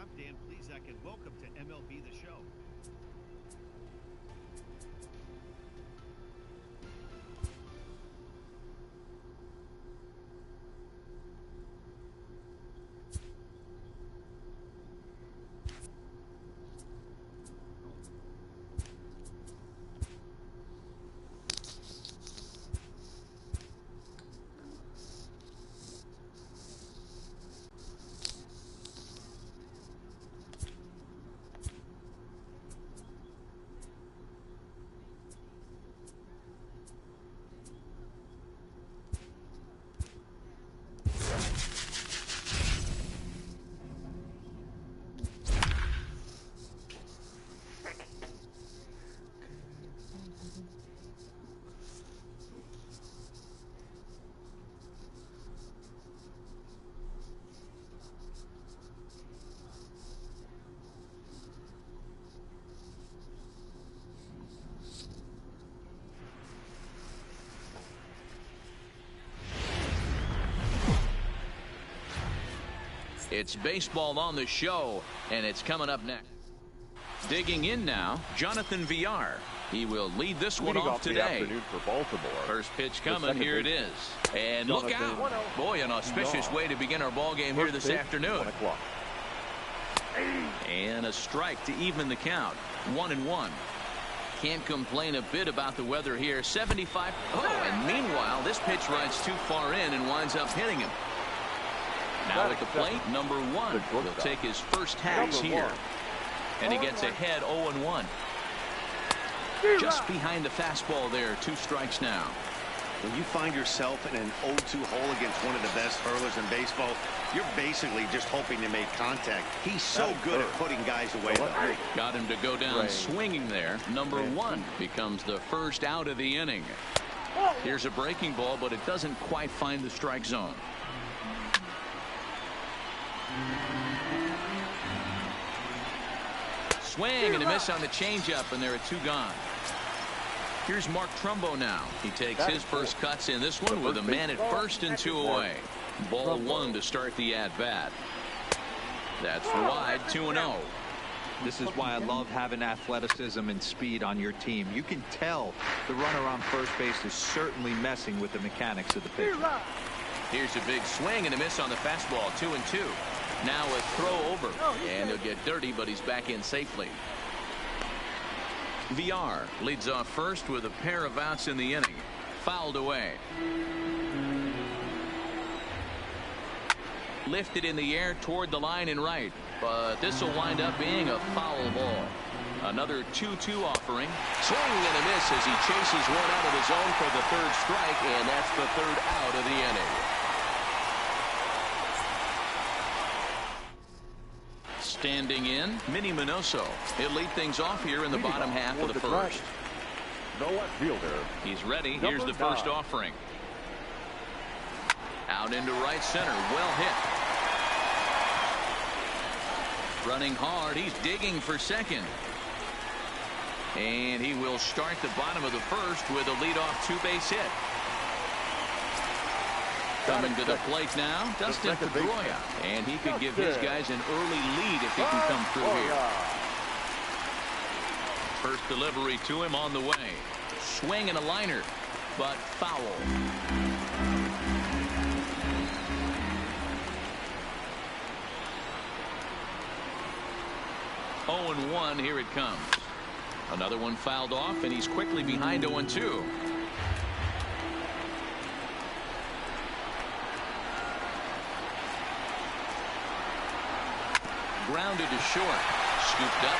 I'm Dan Plezak, and welcome to MLB The Show. It's baseball on the show, and it's coming up next. Digging in now, Jonathan Villar. He will lead this one off today. For Baltimore. First pitch coming. Here it is. And look out. Boy, an auspicious way to begin our ball game here this afternoon. And a strike to even the count. 1-1. Can't complain a bit about the weather here. 75. Oh, and meanwhile, this pitch rides too far in and winds up hitting him. Now at the plate, number 1 will take his first hacks here. And he gets ahead 0-1. Just behind the fastball there. 2 strikes now. When you find yourself in an 0-2 hole against one of the best hurlers in baseball, you're basically just hoping to make contact. He's so good at putting guys away, though. Got him to go down swinging there. Number 1 becomes the first out of the inning. Here's a breaking ball, but it doesn't quite find the strike zone. Swing and a miss on the changeup, and there are 2 gone. Here's Mark Trumbo now. He takes his first cuts in this one with a man at first and 2 away. Ball 1 to start the at-bat. That's wide, 2-0. This is why I love having athleticism and speed on your team. You can tell the runner on first base is certainly messing with the mechanics of the pitcher. Here's a big swing and a miss on the fastball. 2-2. Now a throw over, and he'll get dirty, but he's back in safely. Villar leads off first with a pair of outs in the inning. Fouled away. Lifted in the air toward the line and right, but this will wind up being a foul ball. Another 2-2 offering. Swing and a miss as he chases one out of the zone for the 3rd strike, and that's the 3rd out of the inning. Standing in, Minnie Minoso. He'll lead things off here in the bottom half of the 1st. The left fielder. He's ready. Here's the first offering. Out into right center. Well hit. Running hard. He's digging for second. And he will start the bottom of the 1st with a leadoff 2-base hit. Coming to the plate now, Dustin Pedroia, and he could give his guys an early lead if he can come through here. First delivery to him on the way. Swing and a liner, but foul. Oh, 0-1, here it comes. Another one fouled off, and he's quickly behind 0-2. Grounded to short. Scooped up.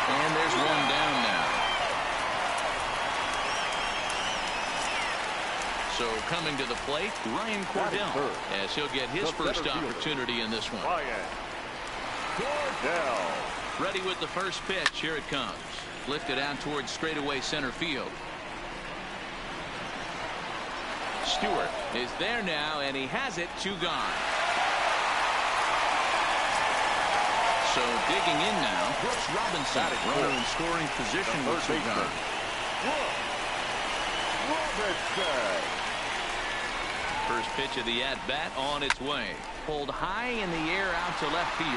And there's one down now. So coming to the plate, Ryan Cordell, as he'll get his first opportunity in this one. Ryan Cordell. Ready with the first pitch. Here it comes. Lifted out towards straightaway center field. Stewart is there now, and he has it. 2 gone. So digging in now, Brooks Robinson, runner in scoring position with 2 gone. Robinson. First pitch of the at-bat on its way. Pulled high in the air out to left field.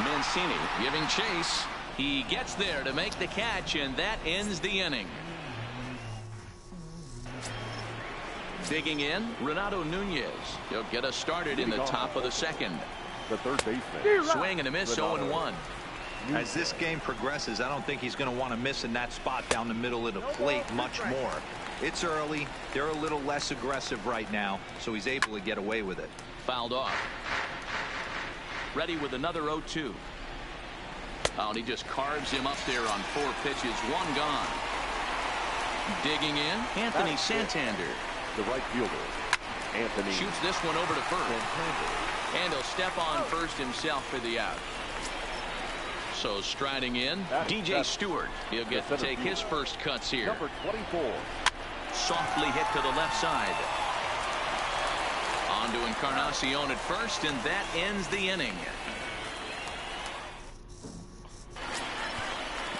Mancini giving chase. He gets there to make the catch, and that ends the inning. Digging in, Renato Nunez. He'll get us started in the top of the second. The third baseman. Swing and a miss, 0-1. As this game progresses, I don't think he's going to want to miss in that spot down the middle of the plate much more. It's early. They're a little less aggressive right now, so he's able to get away with it. Fouled off. Ready with another 0-2. Oh, and he just carves him up there on 4 pitches. 1 gone. Digging in, Anthony Santander. The right fielder, Anthony. Shoots this one over to first. And he'll step on first himself for the out. So striding in, DJ Stewart. He'll get to take his first cuts here. Number 24. Softly hit to the left side. On to Encarnacion at first, and that ends the inning.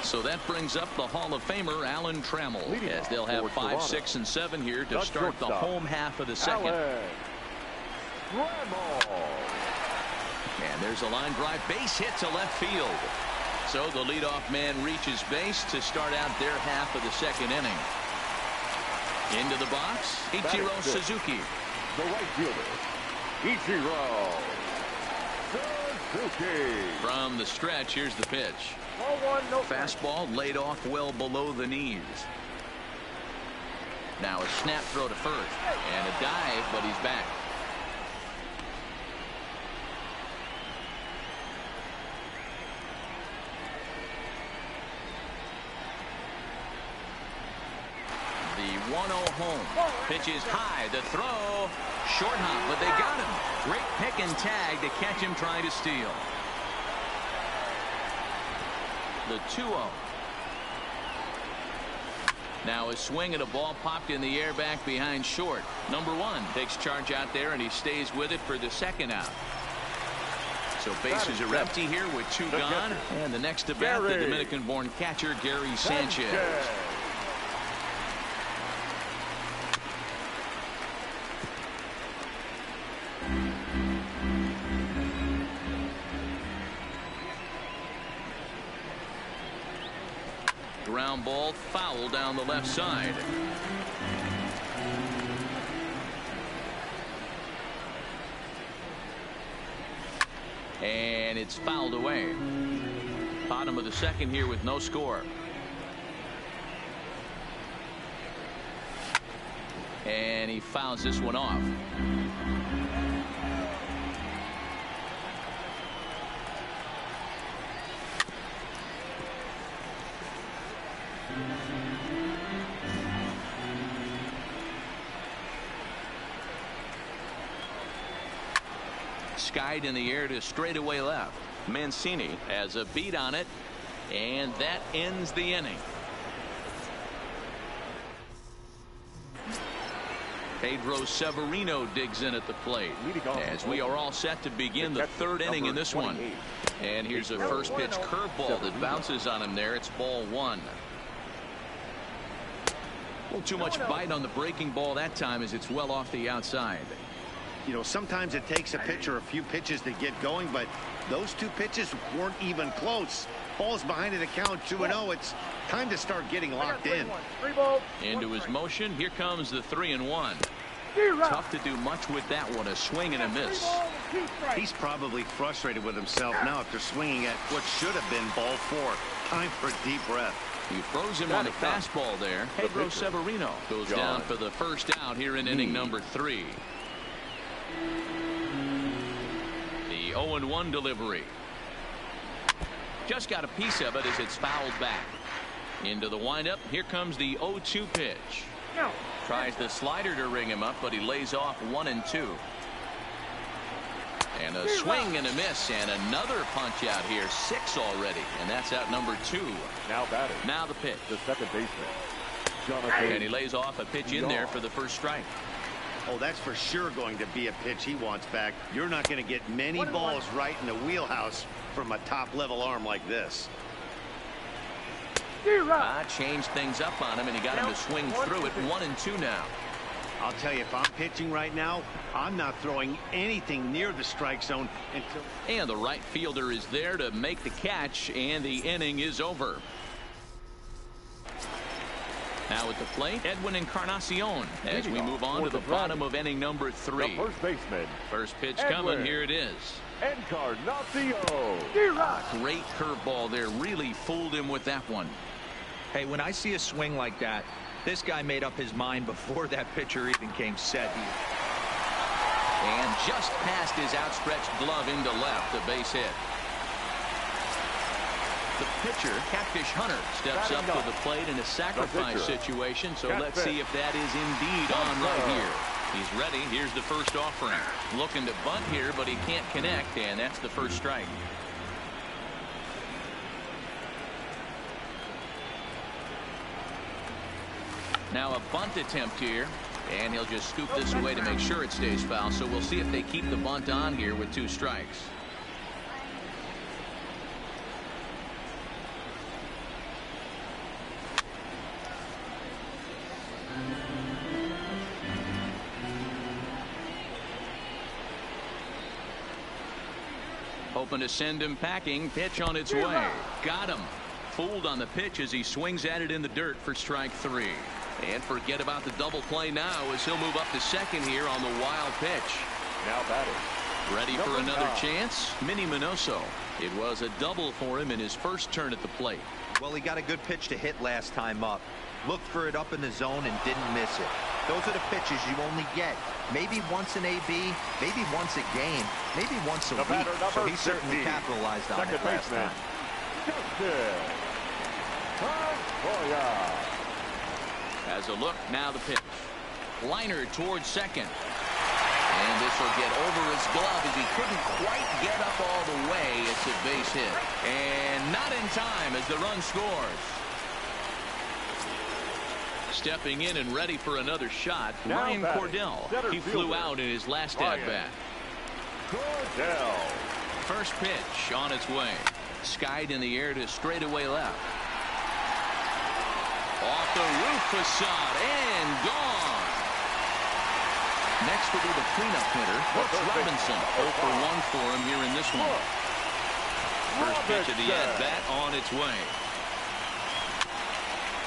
So that brings up the Hall of Famer Alan Trammell, as they'll have 5, 6, and 7 here to start the home half of the second. And there's a line drive base hit to left field. So the leadoff man reaches base to start out their half of the second inning. Into the box, Ichiro Suzuki. The right fielder, Ichiro Suzuki. From the stretch, here's the pitch. Fastball laid off well below the knees. Now a snap throw to first. And a dive, but he's back. The 1-0 home. Pitch is high. The throw. Short hop, but they got him. Great pick and tag to catch him trying to steal. The 2-0. Now a swing at a ball popped in the air back behind short. Number 1 takes charge out there, and he stays with it for the second out. So bases are empty here with 2 gone. And the next to bat, the Dominican-born catcher, Gary Sanchez. Ground ball foul down the left side. And it's fouled away. Bottom of the second here with no score. And he fouls this one off. Skied in the air to straightaway left. Mancini has a beat on it, and that ends the inning. Pedro Severino digs in at the plate as we are all set to begin the third inning in this one. And here's a first pitch curveball that bounces on him there. It's ball 1. A little too much bite on the breaking ball that time as it's well off the outside. You know, sometimes it takes a pitcher a few pitches to get going, but those 2 pitches weren't even close. Ball's behind at a count 2-0. It's time to start getting locked in. Into his motion. Here comes the 3-1. Tough to do much with that one. A swing and a miss. He's probably frustrated with himself now after swinging at what should have been ball 4. Time for a deep breath. He throws him on the fastball there. Pedro Severino goes down for the first out here in inning number 3. The 0-1 delivery. Just got a piece of it as it's fouled back. Into the windup. Here comes the 0-2 pitch. Tries the slider to ring him up, but he lays off 1-2. And a swing and a miss, and another punch out here. 6 already, and that's out number 2. Now batting. Now the pitch. The second baseman, Jonathan. And he lays off a pitch in there for the first strike. Oh, that's for sure going to be a pitch he wants back. You're not going to get many balls right in the wheelhouse from a top-level arm like this. Changed things up on him, and he got him to swing through it. 1-2 now. I'll tell you, if I'm pitching right now, I'm not throwing anything near the strike zone until... And the right fielder is there to make the catch, and the inning is over. Now at the plate, Edwin Encarnacion as we move on to the bottom of inning number 3. The first baseman. First pitch Edwin coming. Here it is. Encarnacion. Great curveball there. Really fooled him with that one. Hey, when I see a swing like that, this guy made up his mind before that pitcher even came set. And just past his outstretched glove into left, a base hit. The pitcher, Catfish Hunter, steps up to the plate in a sacrifice situation, so let's see if that is indeed on right here. He's ready. Here's the first offering. Looking to bunt here, but he can't connect, and that's the first strike. Now a bunt attempt here, and he'll just scoop this away to make sure it stays foul, so we'll see if they keep the bunt on here with 2 strikes. Hoping to send him packing. Pitch on its way. Got him. Fooled on the pitch as he swings at it in the dirt for strike 3. And forget about the double play now as he'll move up to second here on the wild pitch. Now batting. Ready for another chance? Minnie Minoso. It was a double for him in his first turn at the plate. Well, he got a good pitch to hit last time up. Looked for it up in the zone and didn't miss it. Those are the pitches you only get. Maybe once an AB, maybe once a game, maybe once a week. So he certainly capitalized on it last time. As a look, now the pitch. Liner towards second. And this will get over his glove as he couldn't quite get up all the way. It's a base hit. And not in time as the run scores. Stepping in and ready for another shot, Ryan Cordell. He flew out in his last at-bat. Cordell. First pitch on its way. Skied in the air to straightaway left. Off the roof facade and gone. Next will be the cleanup hitter, Brooks Robinson. 0 for 1 for him here in this one. First pitch of the at-bat on its way.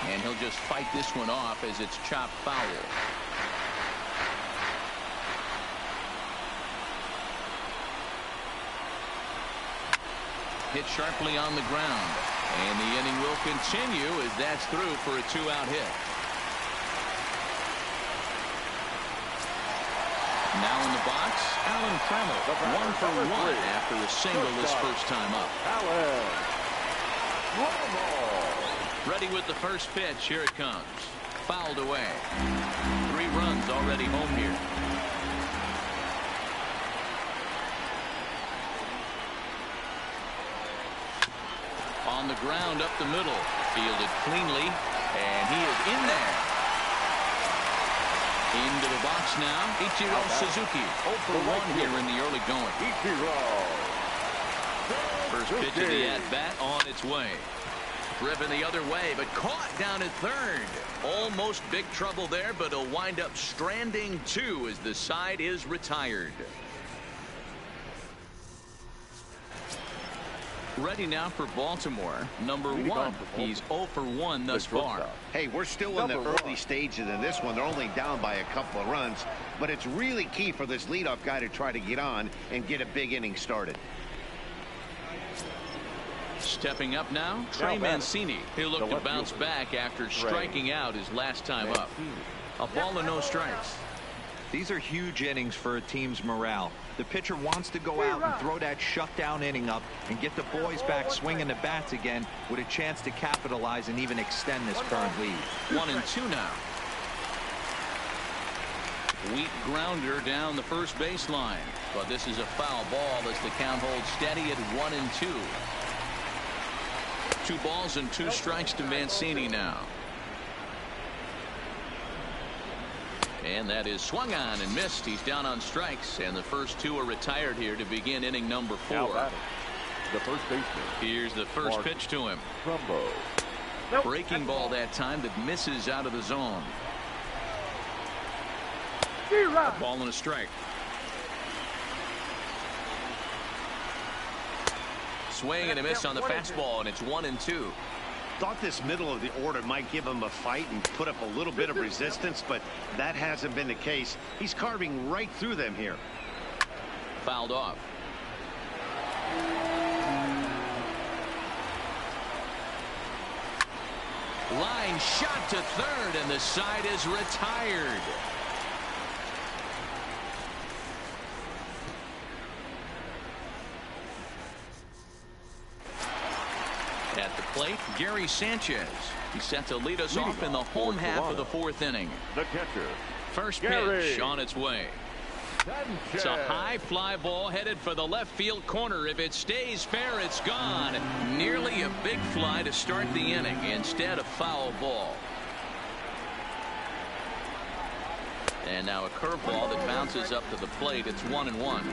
And he'll just fight this one off as it's chopped foul. Hit sharply on the ground. And the inning will continue as that's through for a 2-out hit. Now in the box, Alan Trammell. 1 for 1 after a single this first time up. Alan Trammell. Ready with the first pitch. Here it comes. Fouled away. 3 runs already home here. On the ground up the middle. Fielded cleanly. And he is in there. Into the box now. Ichiro Suzuki. 0 for 1 here in the early going. First pitch of the at-bat on its way. Driven the other way, but caught down at third. Almost big trouble there, but he'll wind up stranding 2 as the side is retired. Ready now for Baltimore. Number 1. He's 0 for 1 thus far. Hey, we're still in the early stages in this one. They're only down by a couple of runs, but it's really key for this leadoff guy to try to get on and get a big inning started. Stepping up now, Trey Mancini. He'll look to bounce back after striking out his last time up. A ball and no strikes. These are huge innings for a team's morale. The pitcher wants to go out and throw that shutdown inning up and get the boys back swinging the bats again with a chance to capitalize and even extend this current lead. 1-2 now. Weak grounder down the first baseline, but this is a foul ball as the count holds steady at 1-2. 2 balls and 2 strikes to Mancini now. And that is swung on and missed. He's down on strikes, and the first 2 are retired here to begin inning number 4. The first baseman. Here's the first pitch to him. Trumbo. Breaking ball that time that misses out of the zone. A ball and a strike. Swing and a miss on the fastball, and it's 1-2. Thought this middle of the order might give him a fight and put up a little bit of resistance, but that hasn't been the case. He's carving right through them here. Fouled off. Line shot to third, and the side is retired. At the plate, Gary Sanchez. He's set to lead us off in the home half of the fourth inning. The catcher. First Gary. pitch on its way. It's a high fly ball headed for the left field corner. If it stays fair, it's gone. Nearly a big fly to start the inning. Instead, a foul ball. And now a curveball that bounces up to the plate. It's 1-1.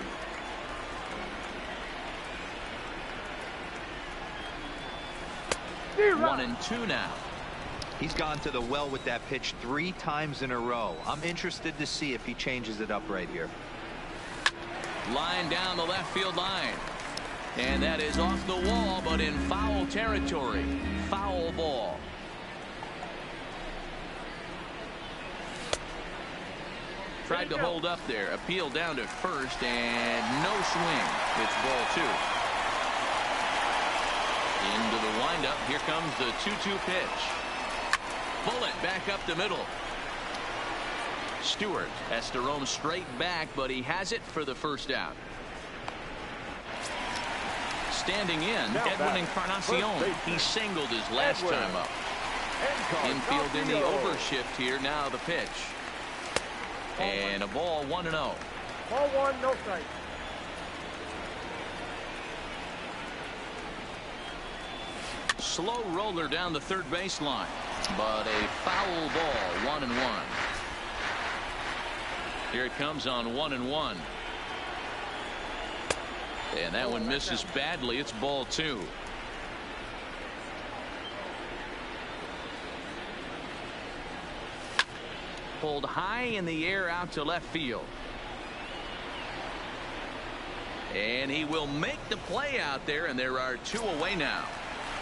One and two now. He's gone to the well with that pitch 3 times in a row. I'm interested to see if he changes it up right here. Line down the left field line. And that is off the wall, but in foul territory. Foul ball. Tried to hold up there. Appeal down to first, and no swing. It's ball 2. Into the windup. Here comes the 2-2 pitch. Bullet back up the middle. Stewart has to roam straight back, but he has it for the first out. Standing in, Edwin Encarnacion. He singled his last time up. Infield in the overshift here. Now the pitch. And a ball 1-0. Ball 1, no strike. Slow roller down the third baseline, but a foul ball. 1-1. Here it comes on 1-1. And that one misses badly. It's ball 2. Pulled high in the air out to left field. And he will make the play out there, and there are 2 away now.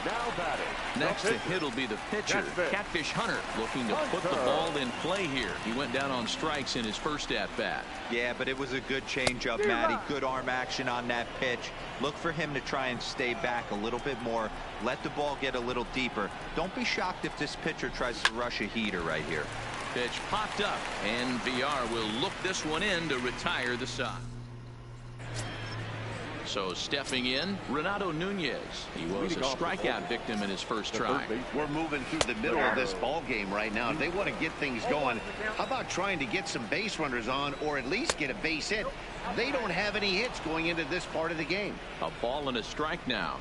Now batting. Next to hit will be the pitcher, Catfish Hunter, looking to put the ball in play here. He went down on strikes in his first at-bat. Yeah, but it was a good changeup, Matty. Good arm action on that pitch. Look for him to try and stay back a little bit more. Let the ball get a little deeper. Don't be shocked if this pitcher tries to rush a heater right here. Pitch popped up, and VR will look this one in to retire the side. So stepping in, Renato Nunez. He was a strikeout victim in his first try. We're moving through the middle of this ball game right now. If they want to get things going, how about trying to get some base runners on, or at least get a base hit? They don't have any hits going into this part of the game. A ball and a strike now.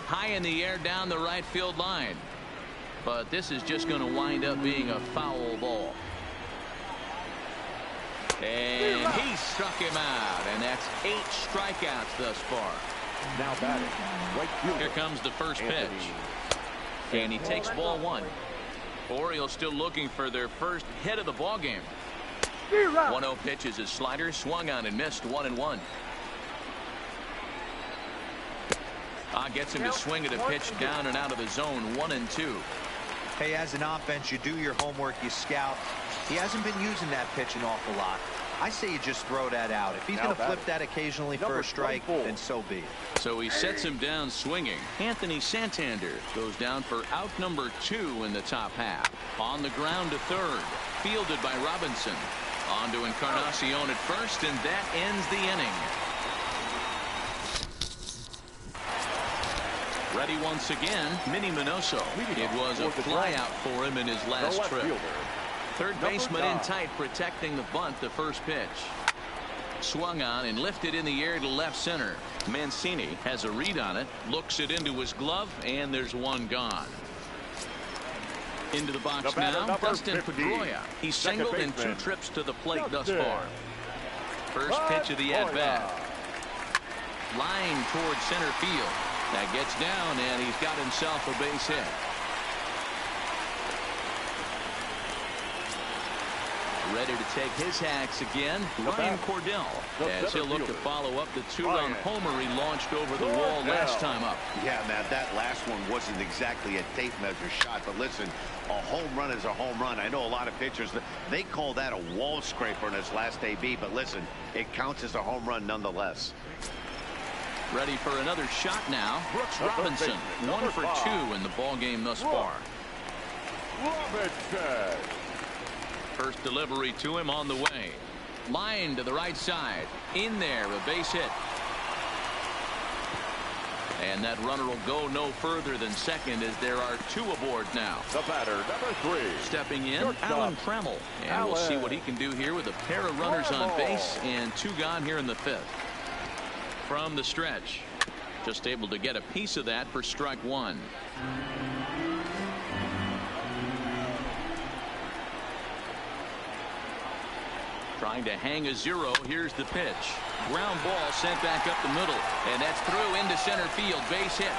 High in the air down the right field line. But this is just going to wind up being a foul ball. And he struck him out, and that's 8 strikeouts thus far. Now batting. Right fielder. Here comes the first pitch. And he takes ball 1. Orioles still looking for their first hit of the ball game. 1-0 pitch is his slider, swung on and missed. 1-1. Gets him to swing at a pitch down and out of the zone. 1-2. Hey, as an offense, you do your homework, you scout. He hasn't been using that pitch an awful lot. I say you just throw that out. If he's going to flip that occasionally for a strike, then so be it. So he sets him down swinging. Anthony Santander goes down for out number 2 in the top half. On the ground to third. Fielded by Robinson. On to Encarnacion at first, and that ends the inning. Ready once again, Minnie Minoso. It was a flyout for him in his last trip. Third baseman in tight, protecting the bunt. The first pitch swung on and lifted in the air to left center. Mancini has a read on it, looks it into his glove, and there's one gone. Into the box now, Dustin Pedroia. He's singled in 2 trips to the plate thus far. First pitch of the at-bat. Line towards center field. That gets down, and he's got himself a base hit. Ready to take his hacks again, Ryan Cordell, as he'll look to follow up the two-run homer he launched over the wall last time up. Yeah, Matt, that last one wasn't exactly a tape measure shot, but listen, a home run is a home run. I know a lot of pitchers, they call that a wall scraper in his last AB, but listen, it counts as a home run nonetheless. Ready for another shot now. Brooks Robinson, 1 for 2 in the ball game thus far. Robinson. First delivery to him on the way. Line to the right side. In there, a base hit. And that runner will go no further than second as there are 2 aboard now. The batter, number 3. Stepping in, Alan Trammell. And we'll see what he can do here with a pair of runners on base and 2 gone here in the 5th. From the stretch. Just able to get a piece of that for strike 1. Trying to hang a 0. Here's the pitch. Ground ball sent back up the middle. And that's through into center field. Base hit.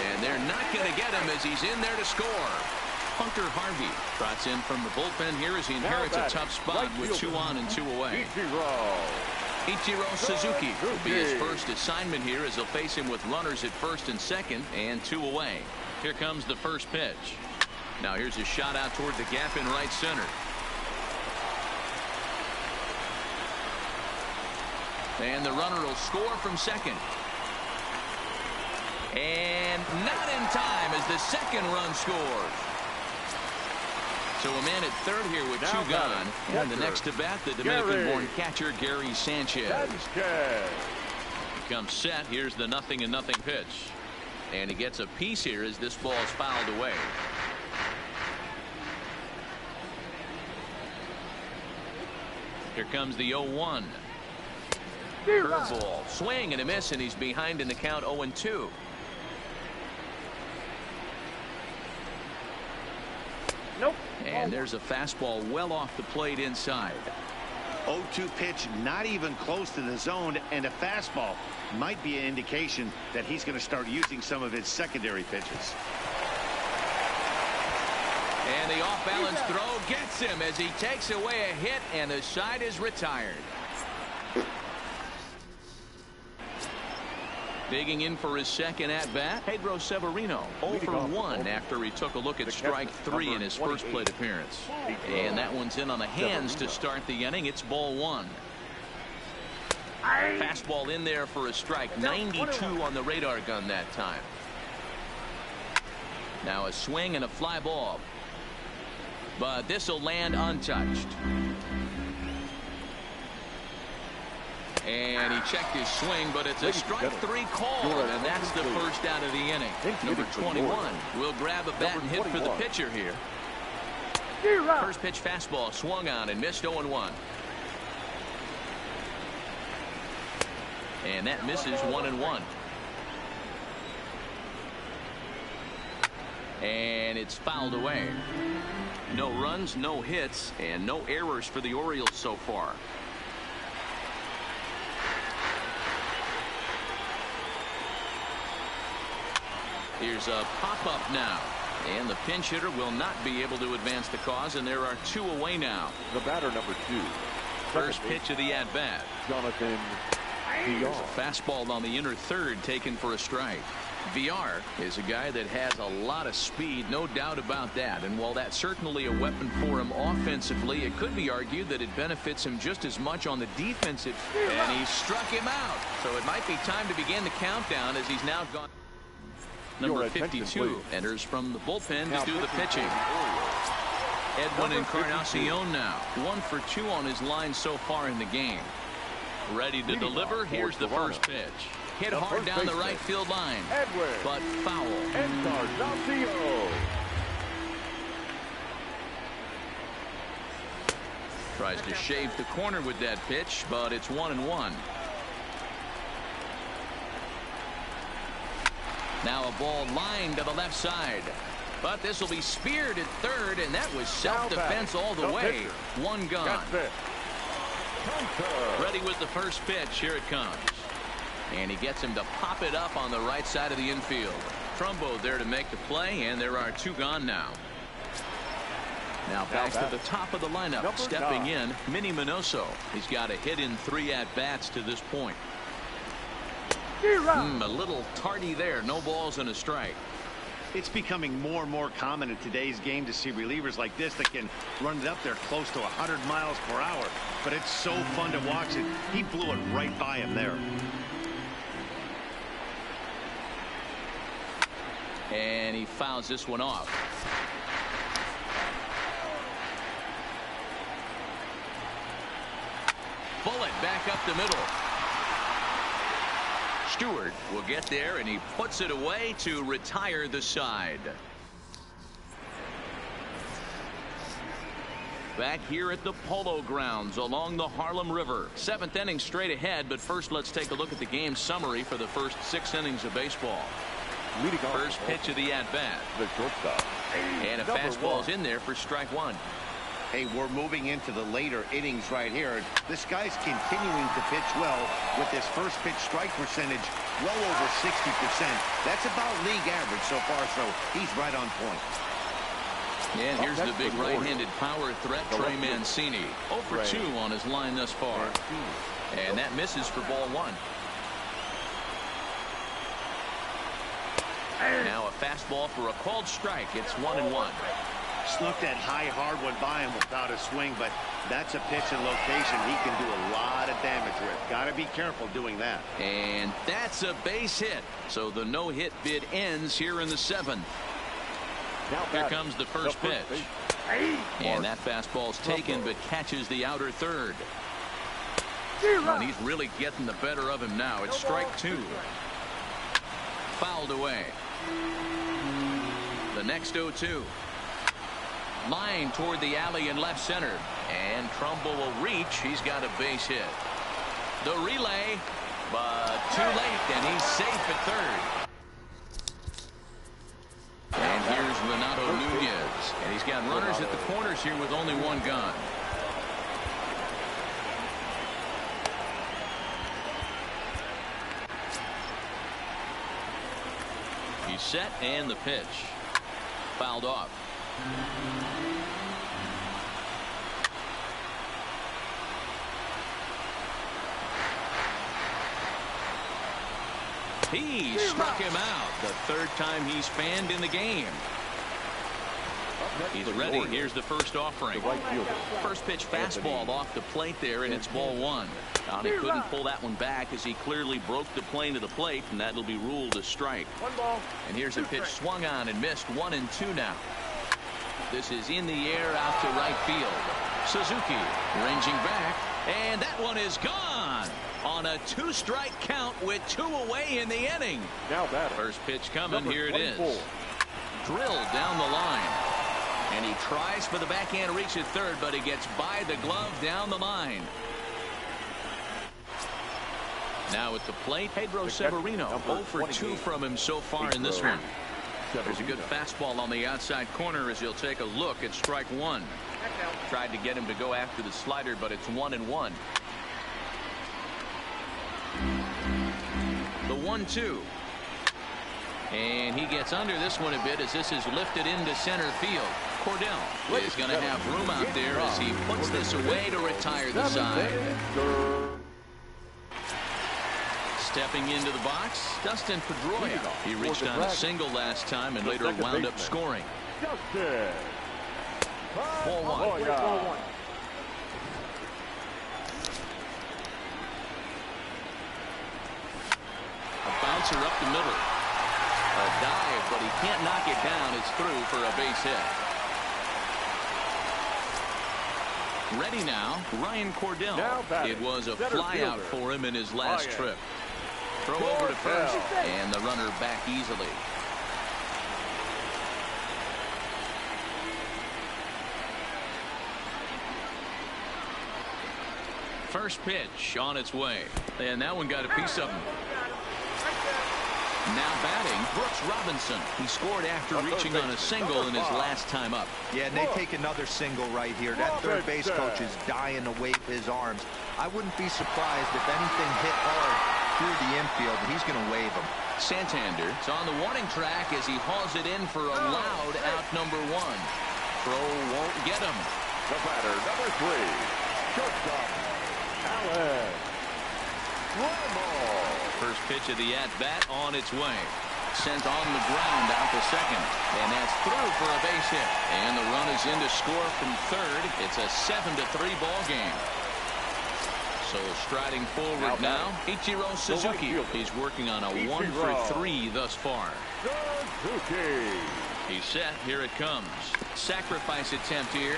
And they're not going to get him as he's in there to score. Hunter Harvey trots in from the bullpen here as he inherits a tough spot with 2 on and 2 away. Ichiro Suzuki will be his first assignment here as he'll face him with runners at first and second and 2 away. Here comes the first pitch. Now here's a shot out toward the gap in right center. And the runner will score from second. And not in time as the second run scores. So a man at third here with 2 gone. And the next to bat, the Dominican-born catcher, Gary Sanchez. He comes set. Here's the 0-0 pitch. And he gets a piece here as this ball is fouled away. Here comes the 0-1. Curveball, swing and a miss, and he's behind in the count 0-2. Nope. And there's a fastball well off the plate inside. 0-2 pitch, not even close to the zone, and a fastball might be an indication that he's going to start using some of his secondary pitches. And the off-balance throw gets him as he takes away a hit, and the side is retired. Digging in for his second at-bat, Pedro Severino, 0 for 1 after he took a look at strike 3 in his first plate appearance. And that one's in on the hands to start the inning. It's ball 1. Fastball in there for a strike. 92 on the radar gun that time. Now a swing and a fly ball. But this will land untouched. And he checked his swing, but it's a strike 3 call, and that's the first out of the inning. Number 21 will grab a bat and hit for the pitcher here. First pitch fastball swung on and missed 0-1. And that misses 1-1. And it's fouled away. No runs, no hits, and no errors for the Orioles so far. Here's a pop-up now. And the pinch hitter will not be able to advance the cause, and there are 2 away now. The batter, number 2. First pitch of the at-bat. Jonathan There's a fastball on the inner third taken for a strike. VR is a guy that has a lot of speed, no doubt about that. And while that's certainly a weapon for him offensively, it could be argued that it benefits him just as much on the defensive. And he struck him out. So it might be time to begin the countdown as he's now gone. Number 52 enters from the bullpen to do the pitching. Edwin Encarnacion now 1 for 2 on his line so far in the game. Ready to deliver. Here's the first pitch. Hit hard down the right field line, but foul. Tries to shave the corner with that pitch, but it's 1-1. Now a ball lined to the left side. But this will be speared at third, and that was self-defense all the way. 1 gone. Ready with the first pitch. Here it comes. And he gets him to pop it up on the right side of the infield. Trumbo there to make the play, and there are 2 gone now. Now back to the top of the lineup. Stepping in, Minnie Minoso. He's got a hit in 3 at-bats to this point. A little tardy there. No balls and a strike. It's becoming more and more common in today's game to see relievers like this that can run it up there close to 100 miles per hour. But it's so fun to watch it. He blew it right by him there. And he fouls this one off. Bullet back up the middle. Stewart will get there, and he puts it away to retire the side. Back here at the Polo Grounds along the Harlem River. 7th inning straight ahead, but first let's take a look at the game summary for the first 6 innings of baseball. First pitch of the at-bat. The shortstop. And a fastball's in there for strike 1. Hey, we're moving into the later innings right here. This guy's continuing to pitch well with his first pitch strike percentage well over 60%. That's about league average so far, so he's right on point. And here's the big right-handed power threat, Trey Mancini. 0 for 2 on his line thus far. And that misses for ball 1. Now a fastball for a called strike. It's 1-1. Snuck that high hard one by him without a swing, but that's a pitch and location he can do a lot of damage with. Got to be careful doing that. And that's a base hit. So the no-hit bid ends here in the 7th. Here comes the first pitch. And that fastball's taken but catches the outer third. And he's really getting the better of him now. It's strike 2. Fouled away. The next 0-2. Line toward the alley in left center. And Trumbull will reach. He's got a base hit. The relay, but too late, and he's safe at third. And here's Renato Nunez. And he's got runners at the corners here with only 1 gun. He's set, and the pitch. Fouled off. He struck him out. The 3rd time he's fanned in the game. He's ready. Here's the first offering. First pitch fastball off the plate there, and it's ball 1. He couldn't pull that one back as he clearly broke the plane to the plate, and that'll be ruled a strike. And here's a pitch swung on and missed. 1-2 now. This is in the air out to right field. Suzuki ranging back, and that one is gone on a 2-strike count with 2 away in the inning. Now batter. First pitch coming. Here it is. Drilled down the line. And he tries for the backhand reach at third, but he gets by the glove down the line. Now at the plate, Pedro Severino. 0 for 2 from him so far in this one. There's a good fastball on the outside corner as he'll take a look at strike 1. Tried to get him to go after the slider, but it's 1-1. The 1-2. And he gets under this one a bit as this is lifted into center field. Cordell is going to have room out there as he puts this away to retire the side. Stepping into the box, Dustin Pedroia. He reached on a single last time and later wound up scoring. Ball 1. A bouncer up the middle. A dive, but he can't knock it down. It's through for a base hit. Ready now, Ryan Cordell. It was a flyout for him in his last trip. Throw over to first, and the runner back easily. First pitch on its way, and that one got a piece of him. Now batting, Brooks Robinson. He scored after reaching on a single in his last time up. Yeah, and they take another single right here. That third base coach is dying to wave his arms. I wouldn't be surprised if anything hit hard through the infield. He's going to wave him. Santander is on the warning track as he hauls it in for a loud out number 1. throw won't get him. The batter, number 3, shortstop, Alex Romo. First pitch of the at-bat on its way. Sent on the ground out to second. And that's through for a base hit. And the run is in to score from third. It's a 7-3 ball game. So striding forward now, Ichiro Suzuki. He's working on a 1-for-3 thus far. Suzuki. He's set. Here it comes. Sacrifice attempt here.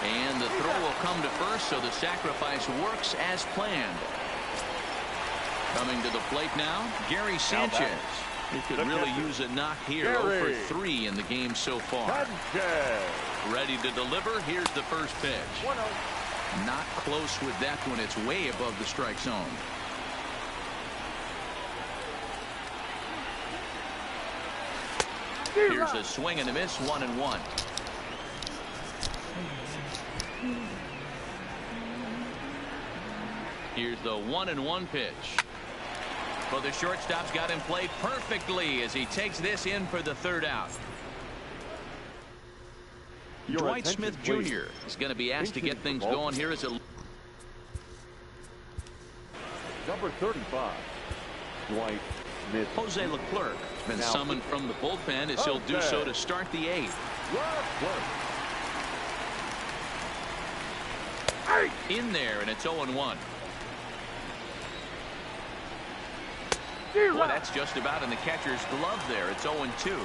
And the throw will come to first, so the sacrifice works as planned. Coming to the plate now, Gary Sanchez. He could really use a knock here. 0-for-3 in the game so far. Ready to deliver. Here's the first pitch. 1-0. Not close with that one. It's way above the strike zone. Here's a swing and a miss. 1-1. Here's the 1-1 pitch. Well, the shortstop's got him played perfectly as he takes this in for the third out. Dwight Smith Jr. is going to be asked to get things going here as a number 35, Dwight Smith. Jose Leclerc has been summoned from the bullpen as he'll do so to start the 8th. In there, and it's 0-1. Well, that's just about in the catcher's glove there. It's 0-2.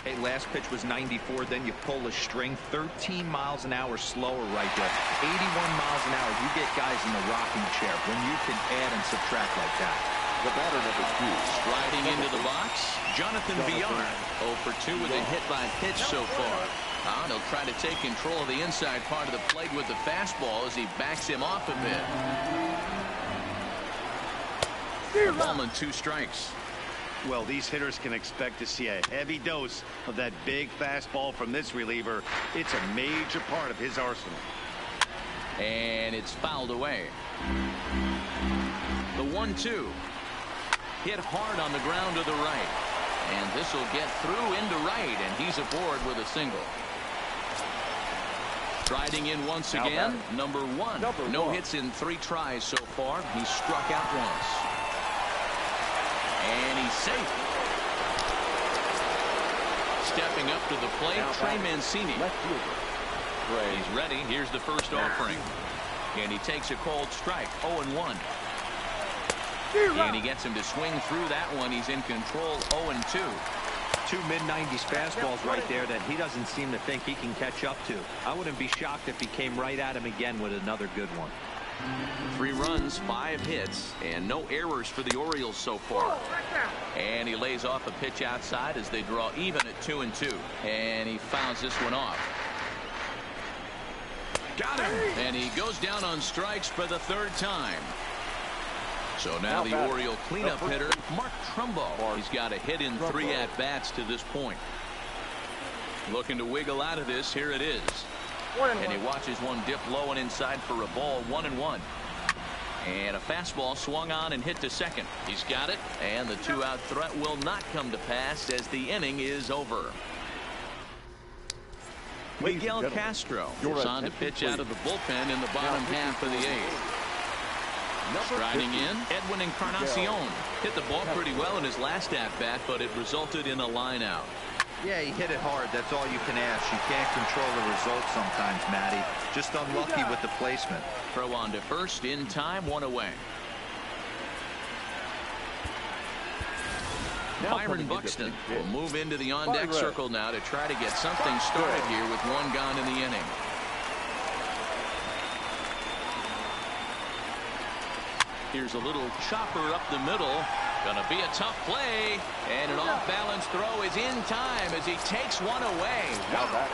Hey, last pitch was 94. Then you pull a string 13 miles an hour slower right there. 81 miles an hour. You get guys in the rocking chair when you can add and subtract like that. The batter, number 2. Striding into the box, Jonathan Villar. 0-for-2 with a hit by pitch so far. He'll try to take control of the inside part of the plate with the fastball as he backs him off a bit. A ball and 2 strikes. Well, these hitters can expect to see a heavy dose of that big fastball from this reliever. It's a major part of his arsenal. And it's fouled away. The 1-2. Hit hard on the ground to the right. And this will get through into right, and he's aboard with a single. Striding in once again, number 1. No hits in 3 tries so far. He's struck out once. And he's safe. Stepping up to the plate, Trey Mancini. He's ready. Here's the first offering. And he takes a cold strike. 0-1. And he gets him to swing through that one. He's in control. 0-2. 2 mid-90s fastballs right there that he doesn't seem to think he can catch up to. I wouldn't be shocked if he came right at him again with another good one. 3 runs, 5 hits, and no errors for the Orioles so far. And he lays off a pitch outside as they draw even at 2-2. And he fouls this one off. Got him! And he goes down on strikes for the 3rd time. So now the Oriole cleanup hitter, Mark Trumbo. He's got a hit in 3 at-bats to this point. Looking to wiggle out of this. Here it is. And he watches one dip low and inside for a ball. 1-1. And a fastball swung on and hit to second. He's got it. And the 2-out threat will not come to pass as the inning is over. Miguel Castro is on to pitch out of the bullpen in the bottom half of the 8th. Striding in, Edwin Encarnacion hit the ball pretty well in his last at-bat, but it resulted in a line out. Yeah, he hit it hard. That's all you can ask. You can't control the results sometimes, Matty. Just unlucky with the placement. Throw on to first in time, 1 away. Byron Buxton will move into the on-deck circle now to try to get something started here with 1 gone in the inning. Here's a little chopper up the middle. Gonna be a tough play, and an off-balance throw is in time as he takes one away. Wow.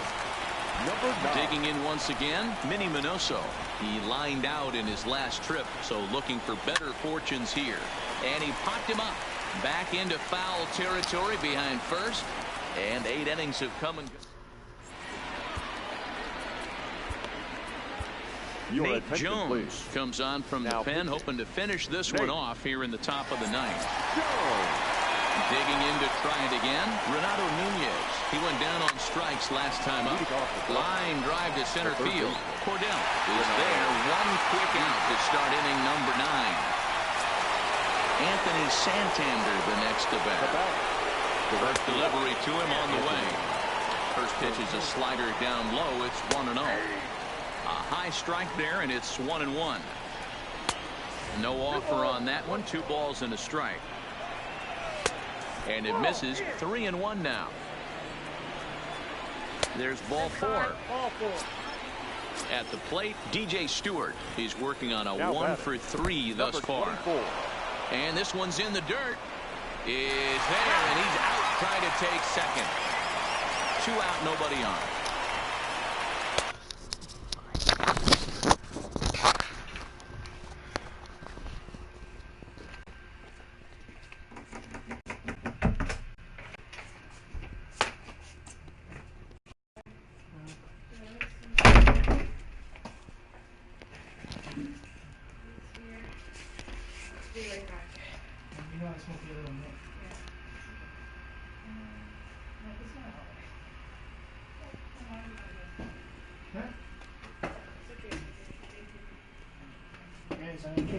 Digging in once again, Minnie Minoso. He lined out in his last trip, so looking for better fortunes here. And he popped him up. Back into foul territory behind first, and 8 innings have come and gone. Nate Jones comes on from the pen, hoping to finish this one off here in the top of the 9th. Digging in to try it again, Renato Nunez. He went down on strikes last time up. Line drive to center field. Cordell is there. One quick out to start inning number 9. Anthony Santander the next to bat. First delivery to him on the way. First pitch is a slider down low. It's 1-0. A high strike there, and it's 1-1. No offer on that one. 2 balls and a strike. And it misses. 3-1 now. There's ball 4. At the plate, DJ Stewart. He's working on a 1 for 3 thus far. And this one's in the dirt. Is there, and he's out trying to take second. 2 out, nobody on.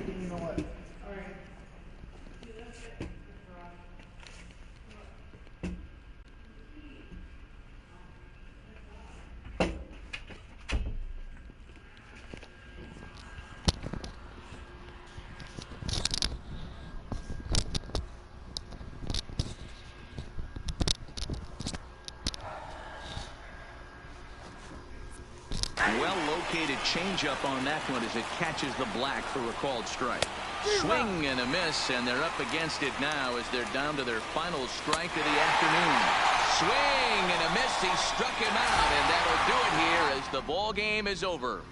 You know what? Well-located changeup on that one as it catches the black for a called strike. Swing and a miss, and they're up against it now as they're down to their final strike of the afternoon. Swing and a miss. He struck him out, and that'll do it here as the ball game is over.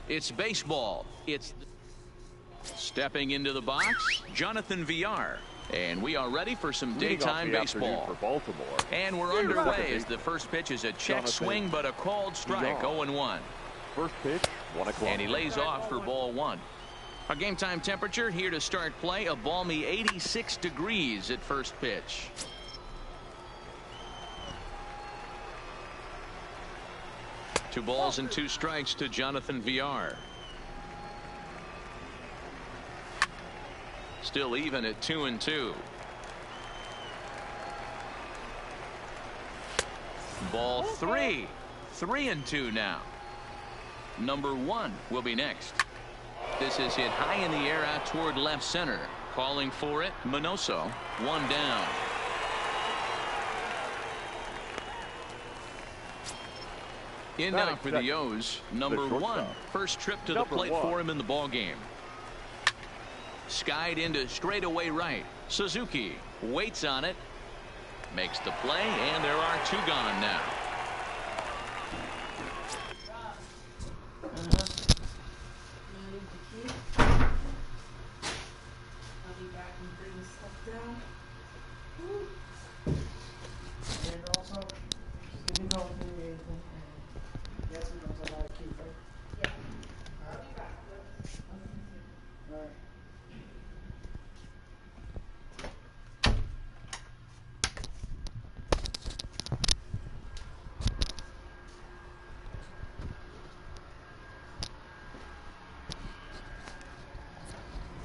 It's baseball. It's stepping into the box, Jonathan Villar. And we are ready for some daytime baseball. For Baltimore. And we're underway as the first pitch is a check swing, but a called strike, 0-1. First pitch, 1 o'clock. And he lays off for ball 1. Our game time temperature here to start play, a balmy 86 degrees at first pitch. Two balls and 2 strikes to Jonathan Villar. Still even at 2-2. Ball 3. 3-2 now. Number 1 will be next. This is hit high in the air out toward left center. Calling for it, Minoso. 1 down. In now for the O's, number 1. First trip to the plate for him in the ball game. Skied into straightaway right. Suzuki waits on it. Makes the play, and there are 2 gone now.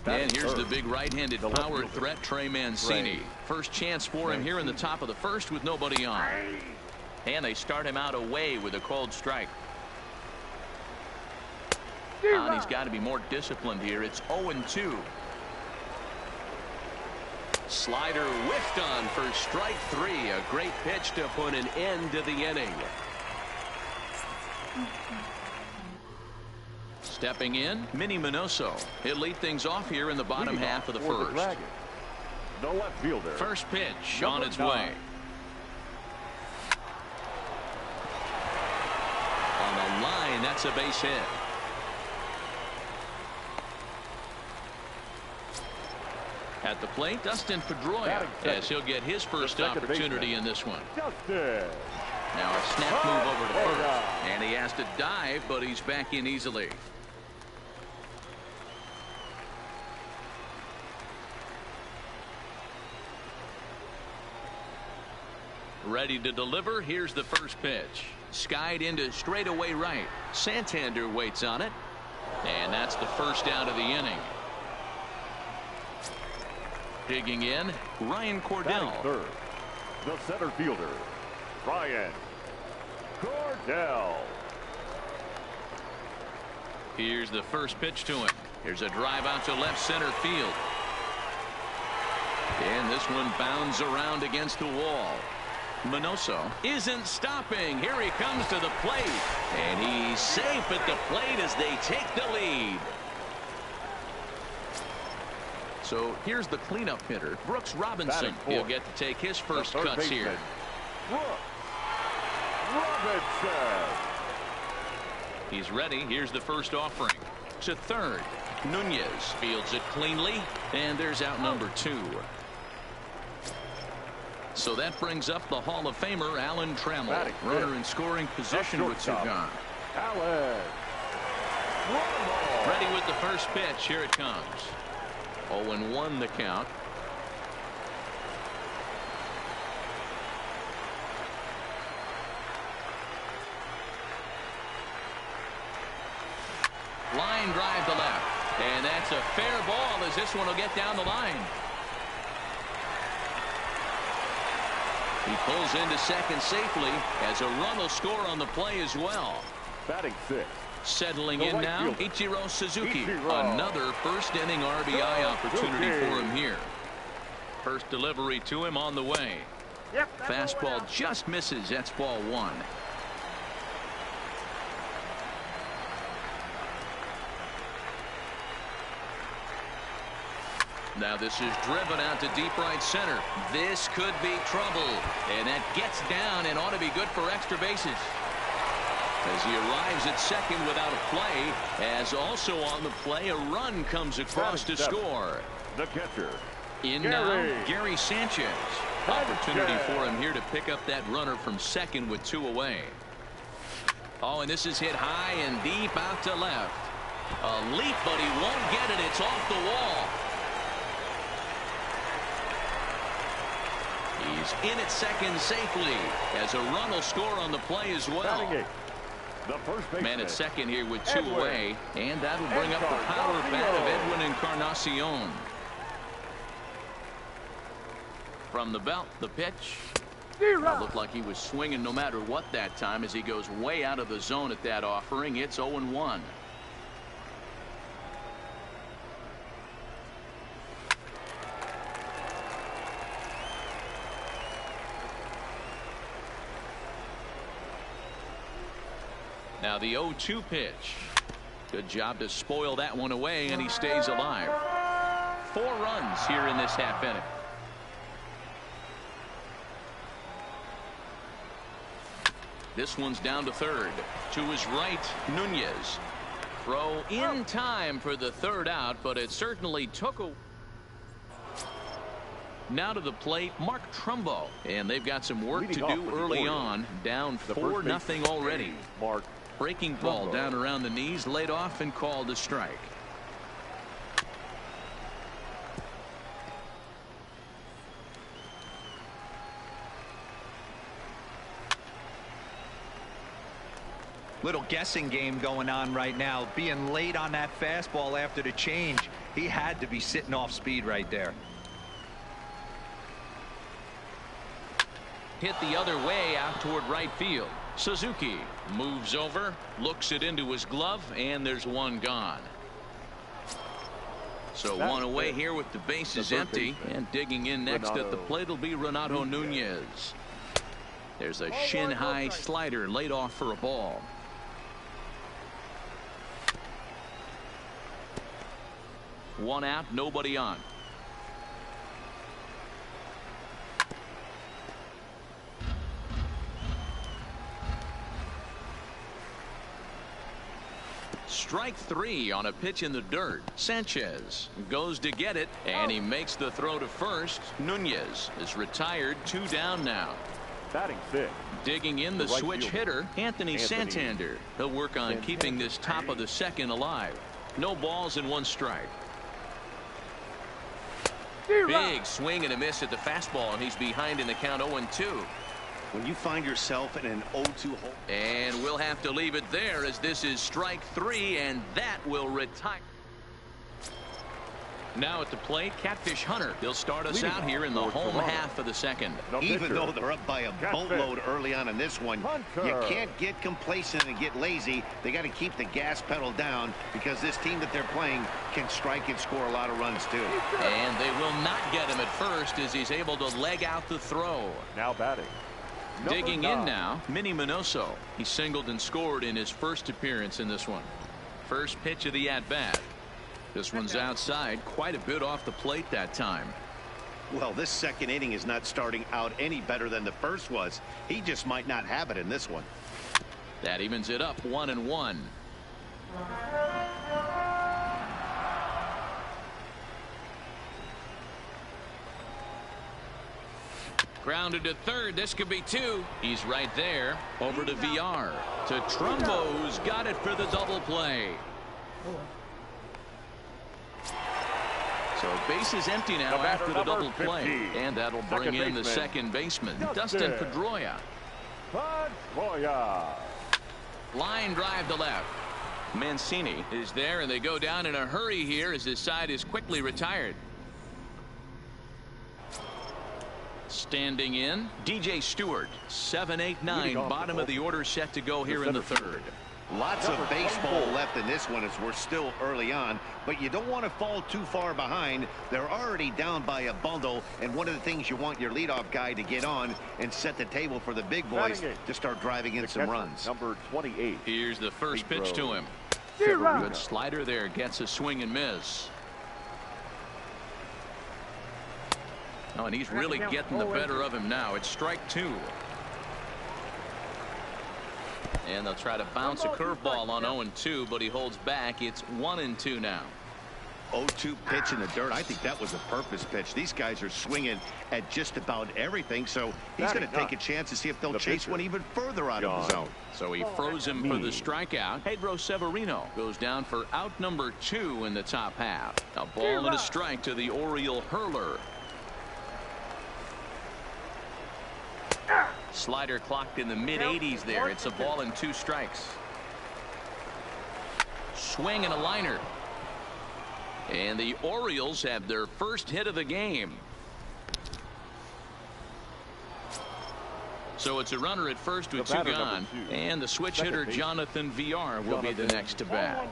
And here's the big right-handed power threat, Trey Mancini. First chance for him here in the top of the first with nobody on. And they start him out away with a called strike. And he's got to be more disciplined here. It's 0-2. Slider whiffed on for strike 3. A great pitch to put an end to the inning. Stepping in, Minnie Minoso. He'll lead things off here in the bottom half of the first. The left fielder. First pitch on its way. On the line, that's a base hit. At the plate, Dustin Pedroia, as he'll get his first opportunity in this one. Dustin. Now a snap move over to first. And he has to dive, but he's back in easily. Ready to deliver. Here's the first pitch. Skied into straightaway right. Santander waits on it. And that's the first out of the inning. Digging in, Ryan Cordell. Third, the center fielder, Ryan Cordell. Here's the first pitch to him. Here's a drive out to left center field. And this one bounds around against the wall. Minoso isn't stopping. Here he comes to the plate. And he's safe at the plate as they take the lead. So here's the cleanup hitter, Brooks Robinson. He'll get to take his first cuts here. Brooks Robinson. He's ready. Here's the first offering. To third. Nunez fields it cleanly. And there's out number 2. So that brings up the Hall of Famer Alan Trammell. Runner in scoring position with 2 gone. Alan. Ready with the first pitch. Here it comes. 0-1 the count. Line drive to left. And that's a fair ball as this one will get down the line. He pulls into second safely as a run will score on the play as well. Batting 6. Settling in now, Ichiro Suzuki. Another first inning RBI opportunity for him here. First delivery to him on the way. Fastball just misses. That's ball 1. Now this is driven out to deep right center. This could be trouble. And that gets down and ought to be good for extra bases. as he arrives at second without a play, as also on the play a run comes across to score. The catcher. In now, Gary Sanchez. Opportunity for him here to pick up that runner from second with 2 away. Oh, and this is hit high and deep out to left. A leap, but he won't get it. It's off the wall. He's in at second safely, as a run will score on the play as well. The first baseman. Man at second here with 2 away, and that'll bring up the power bat of Edwin Encarnacion. From the belt, the pitch. Looked like he was swinging no matter what that time, as he goes way out of the zone at that offering. It's 0-1. Now the 0-2 pitch. Good job to spoil that one away, and he stays alive. 4 runs here in this half inning. This one's down to third. To his right, Nunez. Throw in time for the third out, but it certainly took a... Now to the plate, Mark Trumbo. And they've got some work to do early on. Down 4-0 already. Mark. Breaking ball down around the knees, laid off and called a strike. Little guessing game going on right now. Being late on that fastball after the change. He had to be sitting off speed right there. Hit the other way out toward right field. Suzuki moves over, looks it into his glove, and there's one gone. So one away here with the bases empty, and digging in next at the plate will be Renato Nunez. There's a shin-high slider laid off for a ball. One out, nobody on. Strike 3 on a pitch in the dirt. Sanchez goes to get it, and he makes the throw to first. Nunez is retired, 2 down now. Batting 6. Digging in the switch hitter, Anthony Santander. He'll work on keeping this top of the second alive. No balls and 1 strike. Big swing and a miss at the fastball, and he's behind in the count 0-2. When you find yourself in an 0-2 hole. And we'll have to leave it there, as this is strike 3, and that will retire. Now at the plate, Catfish Hunter. They'll start us out here in the home half of the second. Even though they're up by a boatload early on in this one, you can't get complacent and get lazy. They got to keep the gas pedal down, because this team that they're playing can strike and score a lot of runs too. And they will not get him at first, as he's able to leg out the throw. Now batting. Digging in now, Minnie Minoso. He singled and scored in his first appearance in this one. First pitch of the at-bat. This one's outside, quite a bit off the plate that time. Well, this second inning is not starting out any better than the first was. He just might not have it in this one. That evens it up, 1-1. Grounded to third. This could be 2. He's right there. Over to VR. To Trumbo, who's got it for the double play. So base is empty now after the double play. And that'll bring in the second baseman, Dustin Pedroia. Line drive to left. Mancini is there, and they go down in a hurry here as his side is quickly retired. Standing in, DJ Stewart. 7, 8, 9. Bottom of the order set to go here in the third. Lots of baseball left in this one, as we're still early on, but you don't want to fall too far behind. They're already down by a bundle, and one of the things you want your leadoff guy to get on and set the table for the big boys to start driving in some runs. Number 28. Here's the first pitch to him. Good slider there, gets a swing and miss. Oh, and he's really getting the better of him now. It's strike 2. And they'll try to bounce a curveball on 0-2, but he holds back. It's 1-2 now. 0-2 pitch in the dirt. I think that was a purpose pitch. These guys are swinging at just about everything, so he's going to take a chance to see if they'll chase one even further out of the zone. So he froze him for the strikeout. Pedro Severino goes down for out number 2 in the top half. A ball and a strike to the Oriole hurler. Slider clocked in the mid-80s there. It's a ball and 2 strikes. Swing and a liner. And the Orioles have their first hit of the game. So it's a runner at first with 2 gone. And the switch hitter Jonathan Villar will be the next to bat.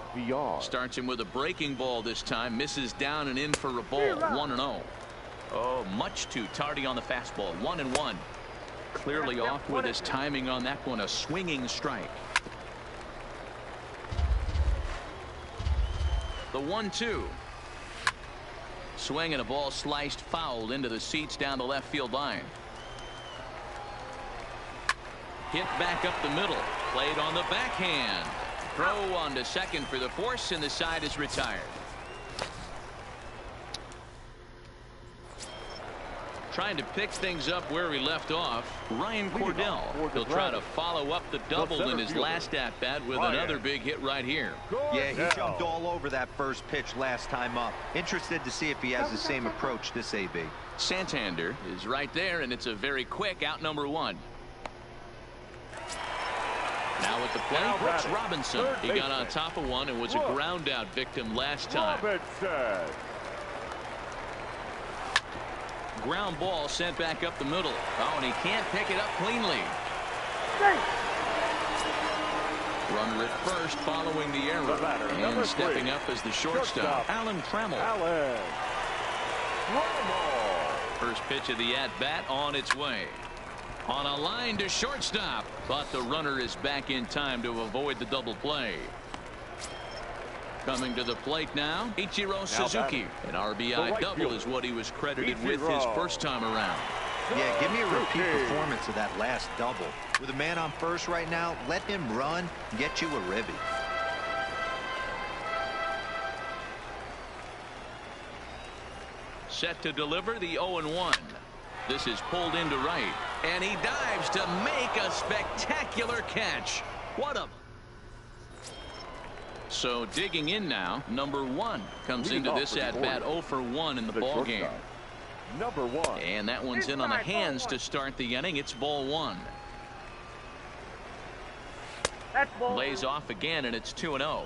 Starts him with a breaking ball this time. Misses down and in for a ball. 1-0. Oh, much too tardy on the fastball. 1-1. Clearly off with his timing on that one. A swinging strike. The 1-2. Swing and a ball sliced foul into the seats down the left field line. Hit back up the middle. Played on the backhand. Throw on to second for the force, and the side is retired. Trying to pick things up where he left off. Ryan Cordell. He'll try to follow up the double in his last at-bat with another big hit right here. Yeah, he jumped all over that first pitch last time up. Interested to see if he has the same approach this AB. Santander is right there, and it's a very quick out number 1. Now at the plate, Brooks Robinson. He got on top of one and was a ground out victim last time. Ground ball sent back up the middle. Oh, and he can't pick it up cleanly. Runner at first following the error. And stepping up as the shortstop, Alan Trammell. First pitch of the at-bat on its way. On a line to shortstop, but the runner is back in time to avoid the double play. Coming to the plate now, Ichiro Suzuki. An RBI double is what he was credited with his first time around. Yeah, give me a repeat performance of that last double. With a man on first right now, let him run and get you a ribby. Set to deliver the 0-1. This is pulled into right, and he dives to make a spectacular catch. What a... So digging in now, number 1 comes into this at-bat 0 for 1 in the ball game. Number 1. And that one's in on the hands to start the inning. It's ball 1. Lays off again, and it's 2-0.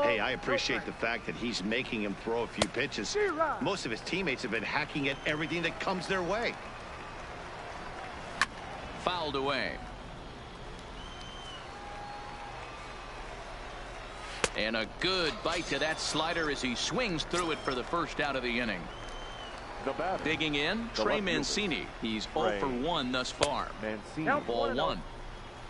Hey, I appreciate the fact that he's making him throw a few pitches. Most of his teammates have been hacking at everything that comes their way. Fouled away. And a good bite to that slider as he swings through it for the first out of the inning. Digging in, Trey Mancini. He's 0 for 1 thus far. Ball 1.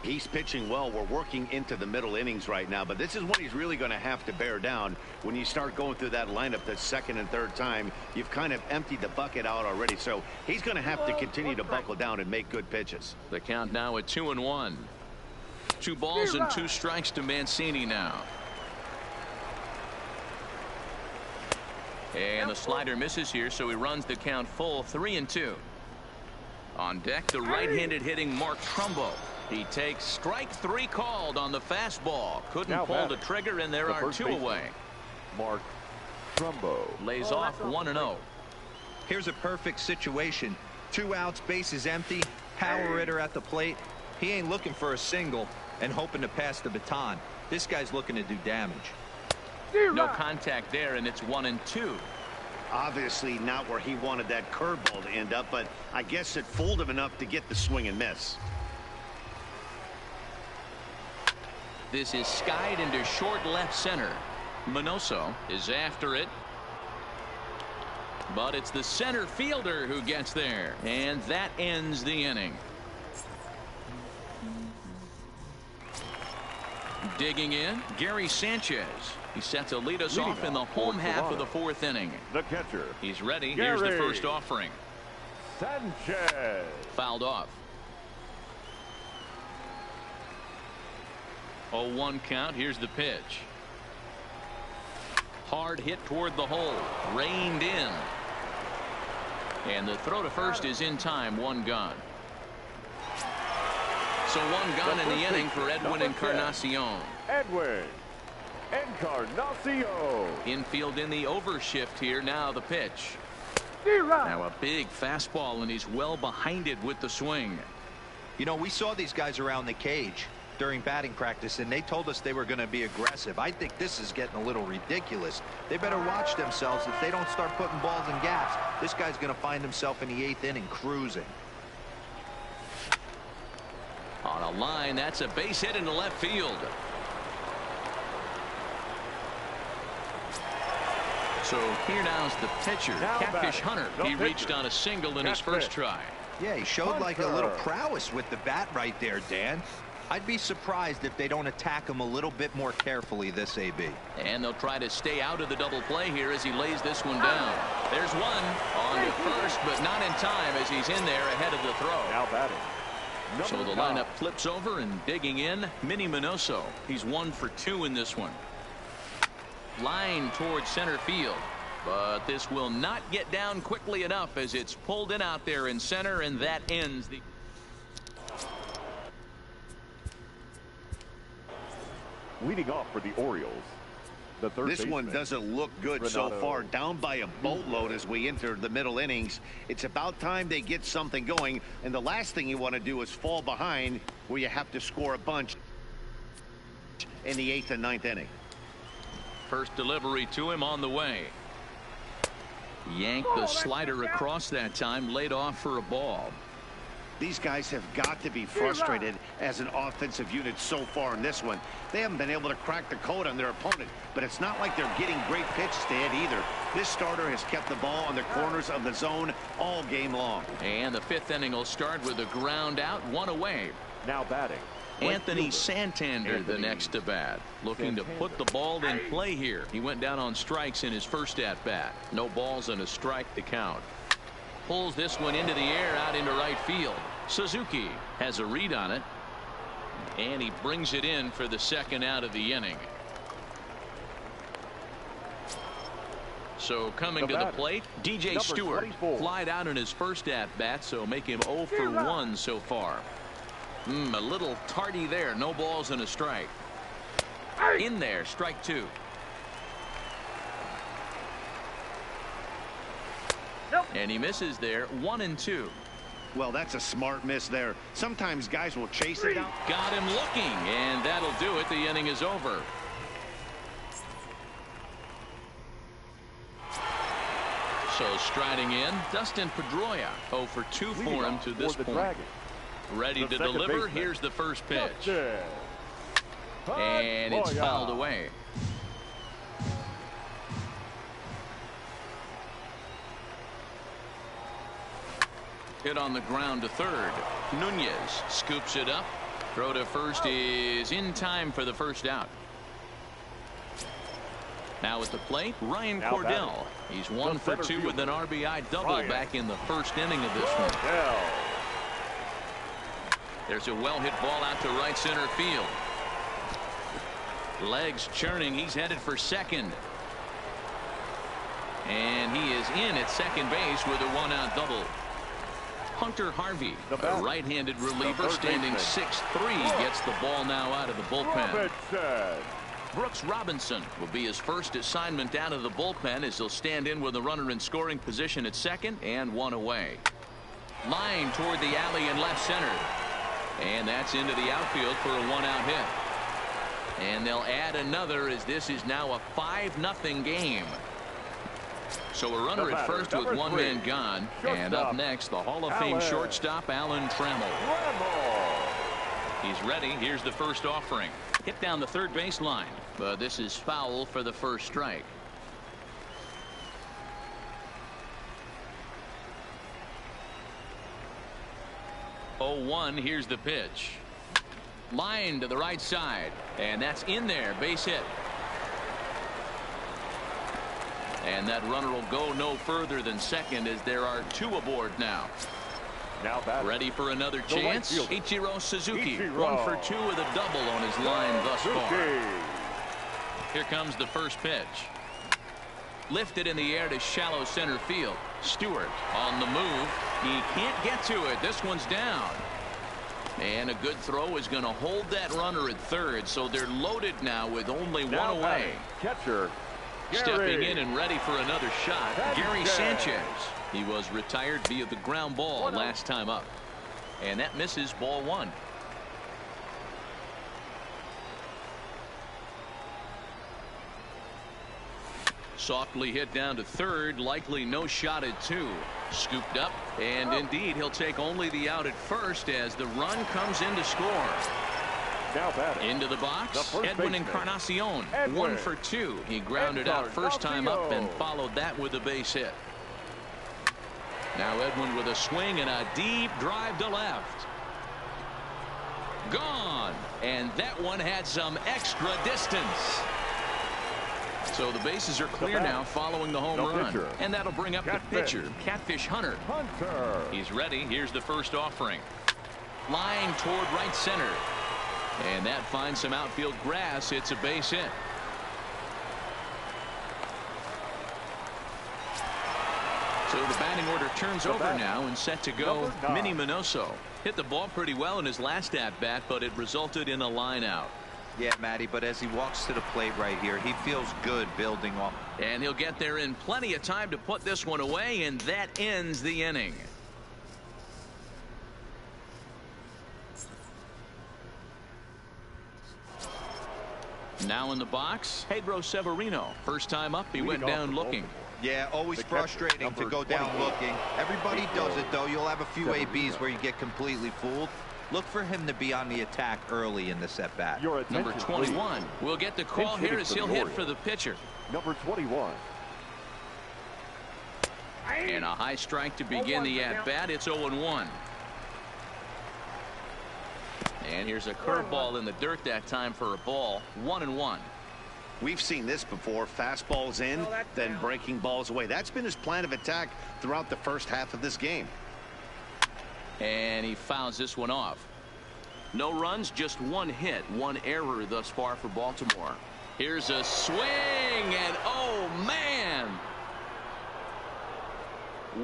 He's pitching well. We're working into the middle innings right now, but this is what he's really going to have to bear down. When you start going through that lineup the second and third time, you've kind of emptied the bucket out already. So he's going to have to continue to buckle down and make good pitches. The count now at 2-1. 2 balls and 2 strikes to Mancini now. And the slider misses here, so he runs the count full. 3-2. On deck, the right-handed hitting Mark Trumbo. He takes strike 3 called on the fastball. Couldn't pull the trigger, and there are 2 away. Mark Trumbo lays off 1-0. Here's a perfect situation. 2 outs, base is empty. Power hitter at the plate. He ain't looking for a single and hoping to pass the baton. This guy's looking to do damage. No contact there, and it's 1-2. Obviously not where he wanted that curveball to end up, but I guess it fooled him enough to get the swing and miss. This is skied into short left center. Minoso is after it, but it's the center fielder who gets there, and that ends the inning. Digging in, Gary Sanchez. He's set to lead us off in the home half of the 4th inning. The catcher. He's ready. Here's the first offering. Sanchez. Fouled off. 0-1 count. Here's the pitch. Hard hit toward the hole. Reined in. And the throw to first is in time. One gone. So one gone in the inning for Edwin Encarnacion. Edwin Encarnacion. Infield in the overshift here. Now the pitch. Now a big fastball, and he's well behind it with the swing. You know, we saw these guys around the cage during batting practice, and they told us they were going to be aggressive. I think this is getting a little ridiculous. They better watch themselves. If they don't start putting balls in gaps, this guy's going to find himself in the 8th inning cruising. On a line, that's a base hit into left field. So here now's the pitcher, Catfish Hunter. He reached on a single in his first try. Yeah, he showed like a little prowess with the bat right there, Dan. I'd be surprised if they don't attack him a little bit more carefully this AB. And they'll try to stay out of the double play here as he lays this one down. There's one on the first, but not in time as he's in there ahead of the throw. Now batting. So the lineup flips over, and digging in, Minnie Minoso. He's 1 for 2 in this one. Line towards center field, but this will not get down quickly enough as it's pulled in out there in center, and that ends the. Leading off for the Orioles, the third This one baseman, doesn't look good so far. Down by a boatload as we enter the middle innings. It's about time they get something going, and the last thing you want to do is fall behind where you have to score a bunch in the 8th and 9th inning. First delivery to him on the way. Yanked the slider across that time, laid off for a ball. These guys have got to be frustrated as an offensive unit so far in this one. They haven't been able to crack the code on their opponent, but it's not like they're getting great pitches to hit either. This starter has kept the ball on the corners of the zone all game long. And the 5th inning will start with a ground out, 1 away. now batting. Anthony Santander, the next to bat, looking to put the ball in play here. He went down on strikes in his first at bat. No balls and a strike to count. Pulls this one into the air out into right field. Suzuki has a read on it, and he brings it in for the second out of the inning. So coming to the plate, DJ Stewart flied out in his first at bat, so make him 0 for 1 so far. A little tardy there. No balls and a strike. In there, strike 2. And he misses there. 1-2. Well, that's a smart miss there. Sometimes guys will chase it down. Got him looking, and that'll do it. The inning is over. So striding in, Dustin Pedroia. 0 for 2 for him to this point. Ready to deliver. Here's the first pitch. And it's fouled away. Hit on the ground to third. Nunez scoops it up. Throw to first is in time for the first out. Now at the plate, Ryan Cordell. He's 1 for 2 with an RBI double back in the first inning of this one. There's a well-hit ball out to right center field. Legs churning. He's headed for second. And he is in at second base with a 1-out double. Hunter Harvey, a right-handed reliever, standing 6'3", gets the ball now out of the bullpen. Brooks Robinson will be his first assignment out of the bullpen as he'll stand in with a runner in scoring position at second and 1 away. Line toward the alley in left center. And that's into the outfield for a 1-out hit. And they'll add another as this is now a 5-0 game. So a runner at first with 1 man gone. And up next, the Hall of Fame shortstop, Alan Trammell. He's ready. Here's the first offering. Hit down the third base line. But this is foul for the first strike. Oh, 1. Here's the pitch. Line to the right side. And that's in there. Base hit. And that runner will go no further than second as there are 2 aboard now. Now batting. Ready for another chance. Ichiro Suzuki. Ichiro. 1 for 2 with a double on his line thus far. Here comes the first pitch. Lifted in the air to shallow center field. Stewart on the move. He can't get to it. This one's down. And a good throw is going to hold that runner at third. So they're loaded now with only one away. Catcher. Stepping in and ready for another shot. Gary Sanchez. He was retired via the ground ball last time up. And that misses, ball 1. Softly hit down to third. Likely no shot at 2. Scooped up. And indeed, he'll take only the out at first as the run comes in to score. Now batting. Into the box. Edwin Encarnacion. Edwin. 1 for 2. He grounded out first time up and followed that with a base hit. Now Edwin with a swing and a deep drive to left. Gone. And that one had some extra distance. So the bases are clear now following the home run. Pitcher. And that'll bring up Catfish. the pitcher, Catfish Hunter. He's ready. Here's the first offering. Flying toward right center. And that finds some outfield grass. It's a base hit. So the batting order turns over now and set to go. Minnie Minoso hit the ball pretty well in his last at bat, but it resulted in a line out. Yeah, Matty, but as he walks to the plate right here, he feels good building off. And he'll get there in plenty of time to put this one away, and that ends the inning. Now in the box, Pedro Severino. First time up, he went down looking. Yeah, always frustrating to go down looking. Everybody does it, though. You'll have a few ABs where you get completely fooled. Look for him to be on the attack early in this at bat. Number 21 will get the call here as he'll hit for the pitcher. Number 21. And a high strike to begin the at bat. It's 0-1. And here's a curveball in the dirt that time for a ball. 1-1. We've seen this before. Fastballs in, then breaking balls away. That's been his plan of attack throughout the first half of this game. And he fouls this one off. No runs, just 1 hit, 1 error thus far for Baltimore. Here's a swing, and oh man,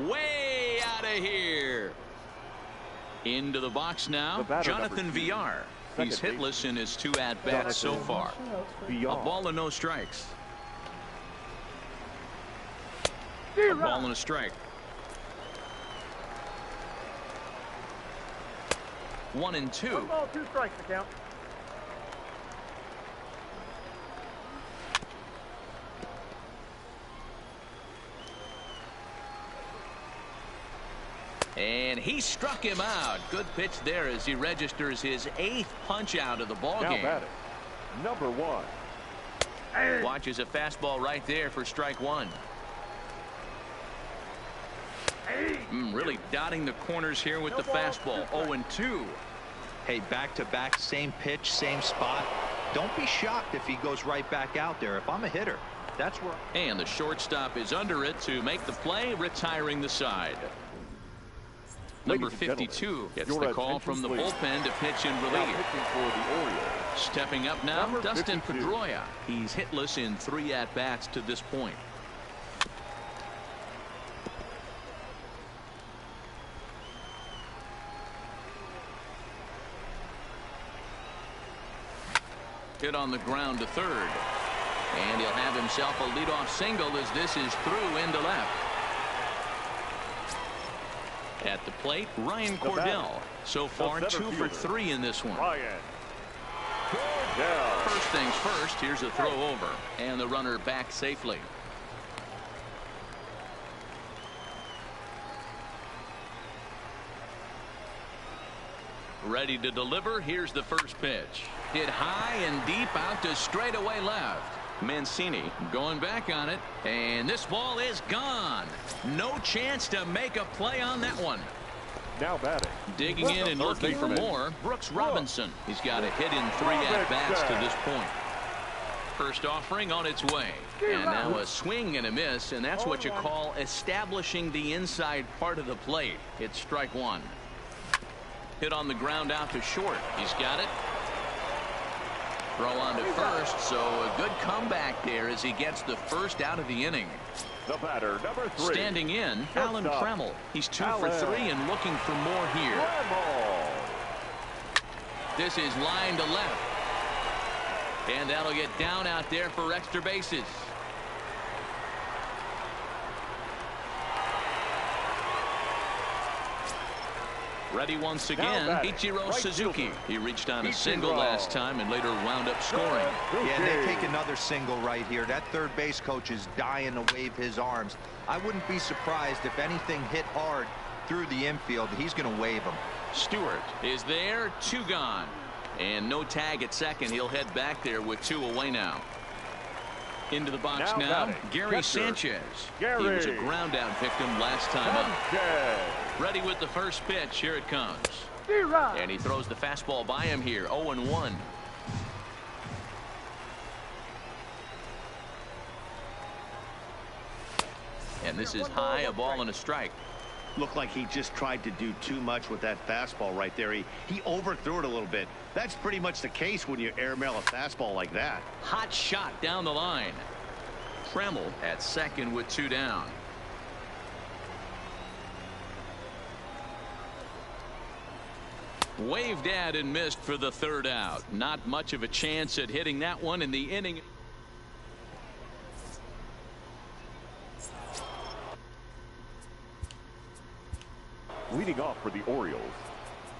way out of here. Into the box now, Jonathan Villar. He's hitless in his 2 at-bats so far. A ball and no strikes. A ball and a strike. 1-2. 1 ball, 2 strikes to count. And he struck him out. Good pitch there as he registers his 8th punch out of the ball game. Number 1. Watches a fastball right there for strike 1. Really dotting the corners here with the fastball. 0-2. Hey, back-to-back, same pitch, same spot. Don't be shocked if he goes right back out there. If I'm a hitter, that's where. And the shortstop is under it to make the play, retiring the side. Number 52 gets the call from the bullpen to pitch in relief. Stepping up now, Dustin Pedroia. He's hitless in 3 at-bats to this point. Hit on the ground to third. And he'll have himself a leadoff single as this is through into left. At the plate, Ryan Cordell. So far, 2 for 3 in this one. First things first, here's a throw over. And the runner back safely. Ready to deliver. Here's the first pitch. Hit high and deep out to straightaway left. Mancini going back on it, and this ball is gone. No chance to make a play on that one. Now batting. Digging in and looking for more, Brooks Robinson. He's got a hit in 3 at-bats to this point. First offering on its way. And now a swing and a miss, and that's what you call establishing the inside part of the plate. It's strike 1. Hit on the ground out to short. He's got it. Throw on to first, so a good comeback there as he gets the first out of the inning. The batter, number 3. Standing in, Alan Trammell. He's 2 for 3 and looking for more here. This is line to left. And that'll get down out there for extra bases. Ready once again, Ichiro Suzuki. He reached on a single last time and later wound up scoring. Yeah, they take another single right here. That third base coach is dying to wave his arms. I wouldn't be surprised if anything hit hard through the infield. He's going to wave them. Stewart is there, 2 gone. And no tag at second. He'll head back there with 2 away now. Into the box now, Gary Sanchez. He was a ground out victim last time up. Ready with the first pitch. Here it comes. And he throws the fastball by him here. 0-1. And this is high, a ball and a strike. Looked like he just tried to do too much with that fastball right there. He overthrew it a little bit. That's pretty much the case when you airmail a fastball like that. Hot shot down the line. Trammell at second with 2 down. Waved at and missed for the 3rd out. Not much of a chance at hitting that one in the inning. Leading off for the Orioles,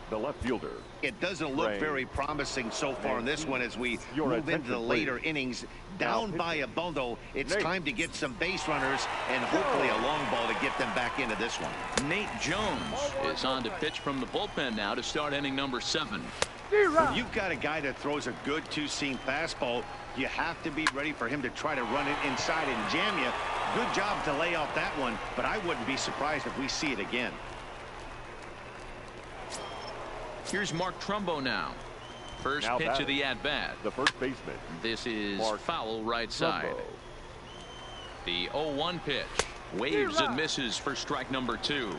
the left fielder. It doesn't look very promising so far in this one as we move into the later innings. Down by a bundle, it's time to get some base runners and hopefully a long ball to get them back into this one. Nate Jones is on to pitch from the bullpen now to start inning number 7. When you've got a guy that throws a good 2-seam fastball, you have to be ready for him to try to run it inside and jam you. Good job to lay off that one, but I wouldn't be surprised if we see it again. Here's Mark Trumbo now. First pitch of the at-bat. The first baseman. This is foul right side. The 0-1 pitch. Waves and misses for strike number 2.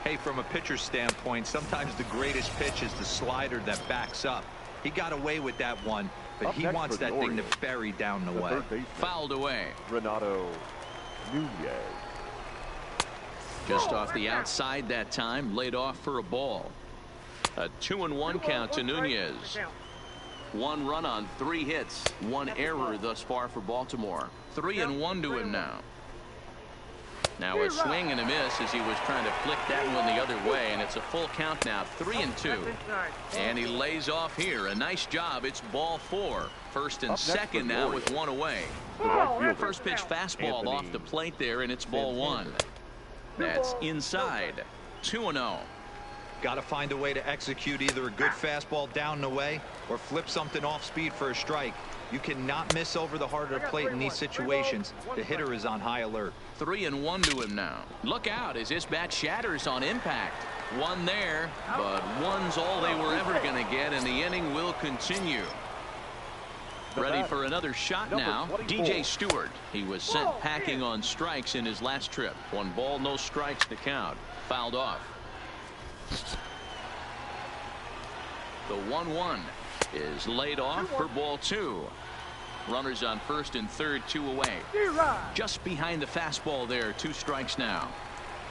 Hey, from a pitcher's standpoint, sometimes the greatest pitch is the slider that backs up. He got away with that one, but he wants that thing to bury down the way. Fouled away. Renato Nunez. Just off the outside that time, laid off for a ball. A 2-1 count to Nunez. 1 run on 3 hits. 1 error thus far for Baltimore. 3-1 to him now. Now a swing and a miss as he was trying to flick that one the other way, and it's a full count now. 3-2. And he lays off here. A nice job. It's ball 4. First and second now with 1 away. First pitch fastball off the plate there, and it's ball 1. That's inside. 2-0. Got to find a way to execute either a good fastball down the way or flip something off speed for a strike. You cannot miss over the heart of the plate in these situations. The hitter is on high alert. 3-1 to him now. Look out as this bat shatters on impact. 1 there, but 1's all they were ever going to get, and the inning will continue. Ready for another shot now. DJ Stewart. He was sent packing on strikes in his last trip. 1 ball, no strikes to count. Fouled off. The 1-1 is laid off for ball 2. Runners on first and third, 2 away. Just behind the fastball there. 2 strikes now.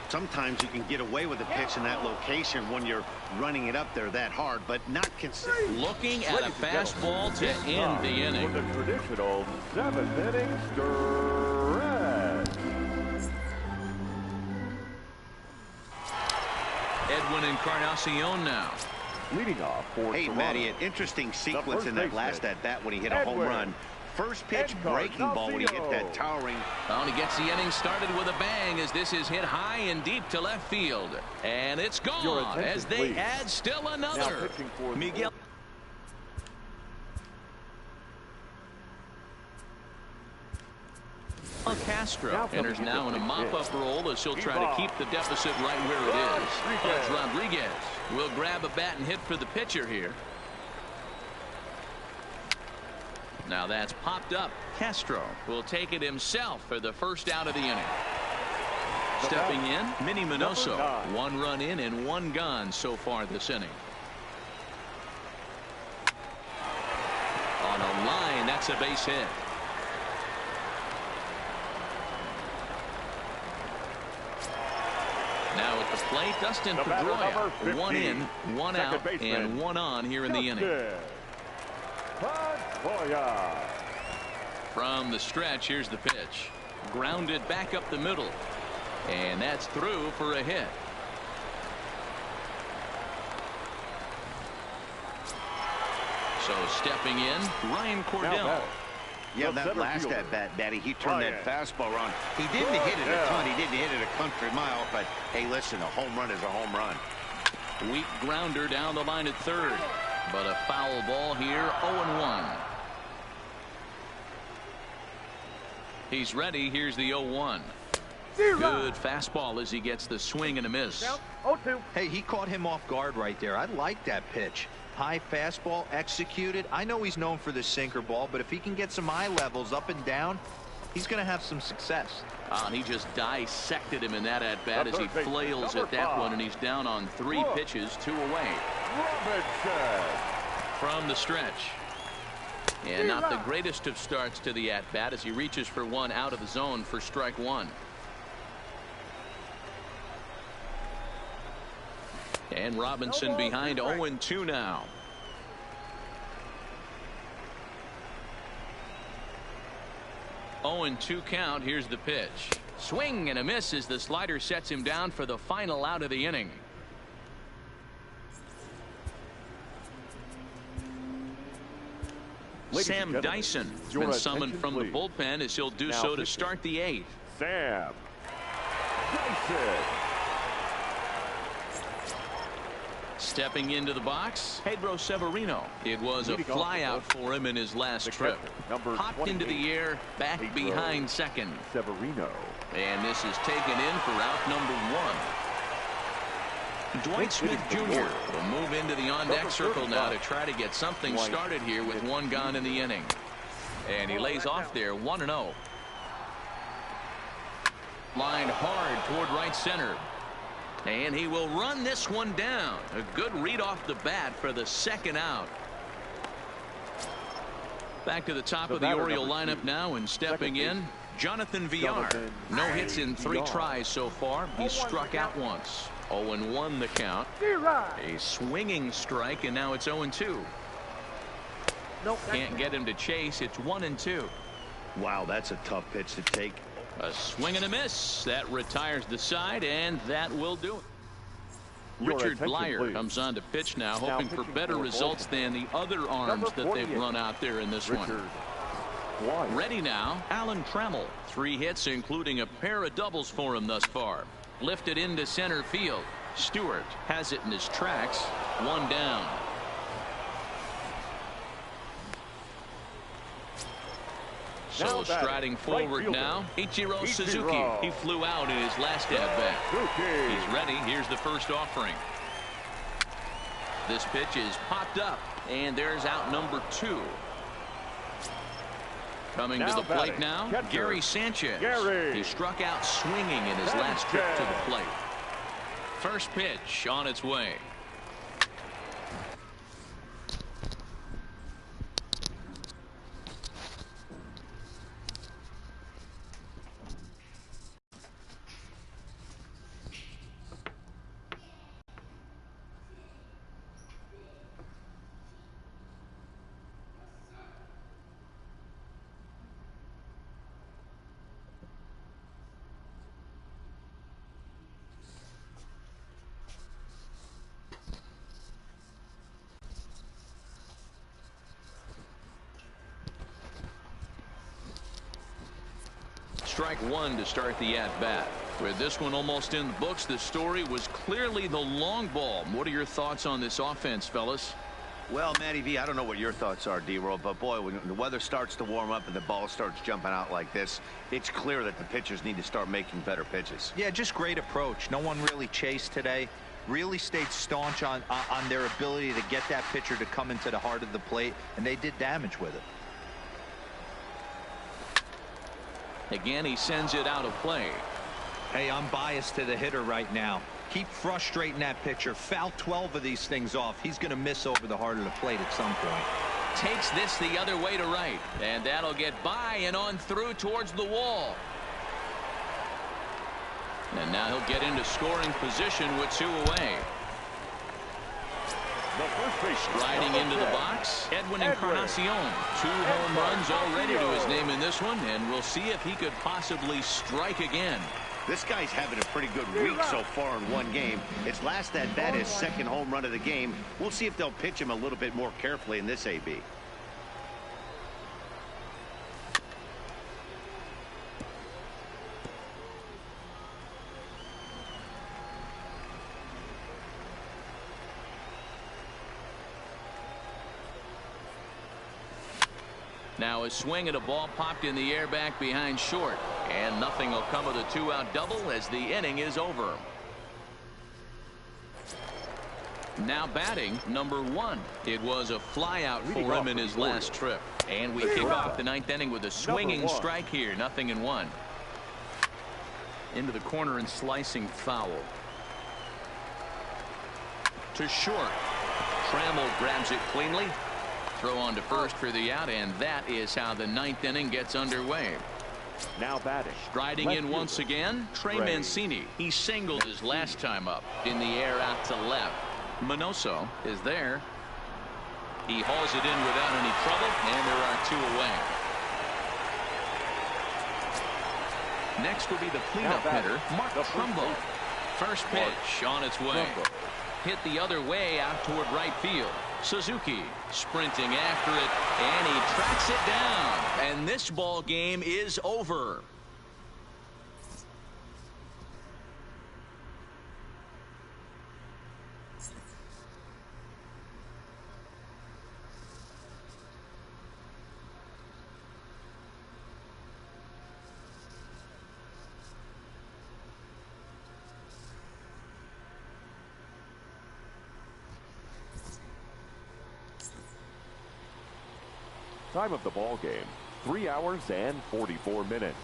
Sometimes you can get away with a pitch in that location when you're running it up there that hard, but not consistent. Looking at a fastball to end the inning. For the traditional 7th inning stretch. Edwin Encarnacion now. Leading off for Hey, Toronto. Matty, an interesting sequence in that last at-bat when he hit a home run. First pitch breaking ball when he hit that towering. Well, and he gets the inning started with a bang as this is hit high and deep to left field. And it's gone as they add still another. Miguel Castro enters now in a mop-up role as he'll try to keep the deficit right where it is. Pudge Rodriguez will grab a bat and hit for the pitcher here. Now that's popped up. Castro will take it himself for the first out of the inning. Stepping in, Minnie Minoso. 9. 1 run in and 1 gone so far this inning. On a line, that's a base hit. Now at the plate, Dustin Pedroia. 1 in, 1 out, and 1 on here in the inning. From the stretch, here's the pitch. Grounded back up the middle. And that's through for a hit. So stepping in, Ryan Cordell. Yeah, that last at bat, Batty, he turned that fastball around. He didn't hit it a ton. He didn't hit it a country mile. But, hey, listen, a home run is a home run. Weak grounder down the line at third. But a foul ball here, 0-1. He's ready. Here's the 0-1. Good fastball as he gets the swing and a miss. 0-2. Hey, he caught him off guard right there. I like that pitch. High fastball executed. I know he's known for the sinker ball, but if he can get some eye levels up and down, he's going to have some success. And he just dissected him in that at bat as he flails at that one, and he's down on 3 pitches, 2 away. From the stretch. And not the greatest of starts to the at bat as he reaches for 1 out of the zone for strike 1. And Robinson behind 0-2 now. Oh, and 2 count. Here's the pitch. Swing and a miss as the slider sets him down for the final out of the inning. Sam Dyson has been summoned from the bullpen as he'll do so to start the 8th. Sam Dyson. Stepping into the box, Pedro Severino. It was a flyout for him in his last trip. Hopped into the air, back behind second. Severino. And this is taken in for out number 1. Dwight Smith Jr. will move into the on-deck circle now to try to get something started here with 1 gone in the inning. And he lays off there, 1-0. Line hard toward right center. And he will run this one down. A good read off the bat for the 2nd out. Back to the top of the Oriole lineup now, and stepping in, Jonathan Villar. No hits in 3 tries so far. He's struck out once. 0-1 the count. A swinging strike, and now it's 0-2. Can't get him to chase. It's 1-2. Wow, that's a tough pitch to take. A swing and a miss. That retires the side, and that will do it. Richard Blyer comes on to pitch now, hoping for better results than the other arms that they've run out there in this one. Ready now, Alan Trammell. 3 hits, including a pair of doubles for him thus far. Lifted into center field. Stewart has it in his tracks. 1 down. So striding forward now, Ichiro Suzuki. He flew out in his last at-bat. He's ready. Here's the first offering. This pitch is popped up, and there's out number 2. Coming to the plate now, Gary Sanchez. He struck out swinging in his last trip to the plate. First pitch on its way. Strike 1 to start the at-bat. With this one almost in the books, the story was clearly the long ball. What are your thoughts on this offense, fellas? Well, Matty V, I don't know what your thoughts are, D-Roll, but boy, when the weather starts to warm up and the ball starts jumping out like this, it's clear that the pitchers need to start making better pitches. Yeah, just great approach. No one really chased today. Really stayed staunch on their ability to get that pitcher to come into the heart of the plate, and they did damage with it. Again, he sends it out of play. Hey, I'm biased to the hitter right now. Keep frustrating that pitcher. Foul 12 of these things off. He's going to miss over the heart of the plate at some point. Takes this the other way to right. And that'll get by and on through towards the wall. And now he'll get into scoring position with 2 away. Riding into the box, Edwin Encarnacion. 2 home runs already to his name in this one, and we'll see if he could possibly strike again. This guy's having a pretty good week so far in one game. His last at bat, his second home run of the game. We'll see if they'll pitch him a little bit more carefully in this AB. Now a swing at a ball popped in the air back behind short, and nothing will come of the 2-out double as the inning is over. Now batting, number 1. It was a flyout for him in his last trip, and we kick off the 9th inning with a swinging strike here. 0-1. Into the corner and slicing foul. To short. Trammell grabs it cleanly. Throw on to first for the out, and that is how the 9th inning gets underway. Now batting. Striding in once again, Trey Mancini. He singled his last time up. In the air out to left. Minoso is there. He hauls it in without any trouble, and there are 2 away. Next will be the cleanup hitter, Mark Trumbo. First pitch on its way. Hit the other way out toward right field. Suzuki sprinting after it, and he tracks it down, and this ball game is over. Time of the ball game, 3 hours and 44 minutes.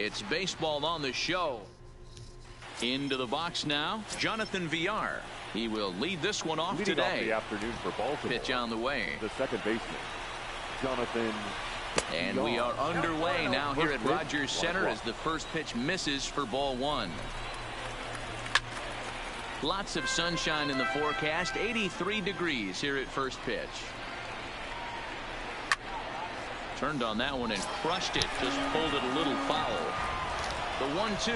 It's baseball on the show. Into the box now, Jonathan Villar. He will lead this one off Leading today. off the afternoon for Baltimore. Pitch on the way. The second baseman, Jonathan And Villar. we are underway now here at Rogers Center as the first pitch misses for ball one. Lots of sunshine in the forecast. 83 degrees here at first pitch. Turned on that one and crushed it. Just pulled it a little foul. The 1-2.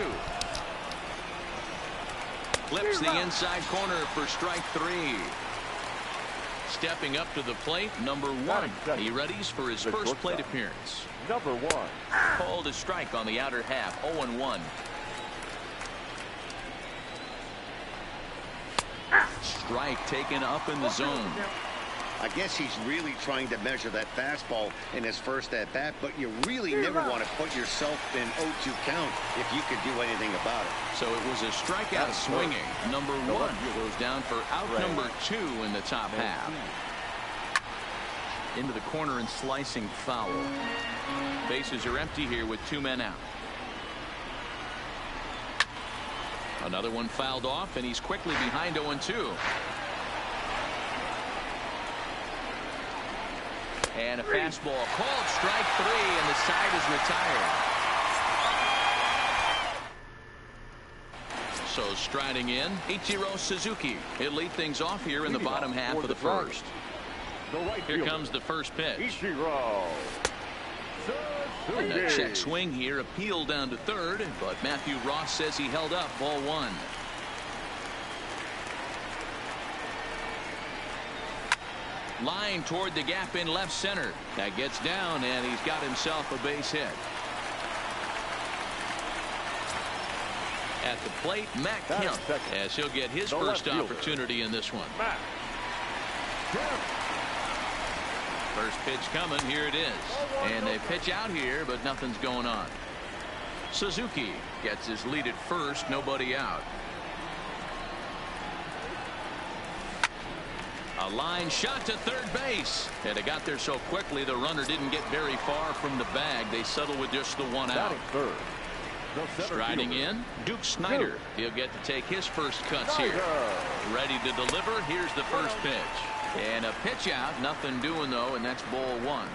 Flips the inside corner for strike three. Stepping up to the plate, number one. He readies for his first plate appearance. Number one. Called a strike on the outer half. 0-1. Strike taken up in the zone. I guess he's really trying to measure that fastball in his first at bat, but you really never want to put yourself in 0-2 count if you could do anything about it. So it was a strikeout swinging. Number one goes down for out number two in the top half. Into the corner and slicing foul. Bases are empty here with two men out. Another one fouled off, and he's quickly behind 0-2. And a fastball called strike three, and the side is retired. So striding in, Ichiro Suzuki. He'll lead things off here in the bottom half of the first. Here comes the first pitch. Ichiro And a check swing here, appeal down to third, but Matthew Ross says he held up. Ball one. Line toward the gap in left center. That gets down, and he's got himself a base hit. At the plate, Matt Kemp, as he'll get his first opportunity in this one. First pitch coming. Here it is. And they pitch out here, but nothing's going on. Suzuki gets his lead at first. Nobody out. A line shot to third base. And it got there so quickly the runner didn't get very far from the bag. They settle with just the one out. Striding in, Duke Snider. He'll get to take his first cuts here. Ready to deliver. Here's the first pitch. And a pitch out. Nothing doing, though, and that's ball one.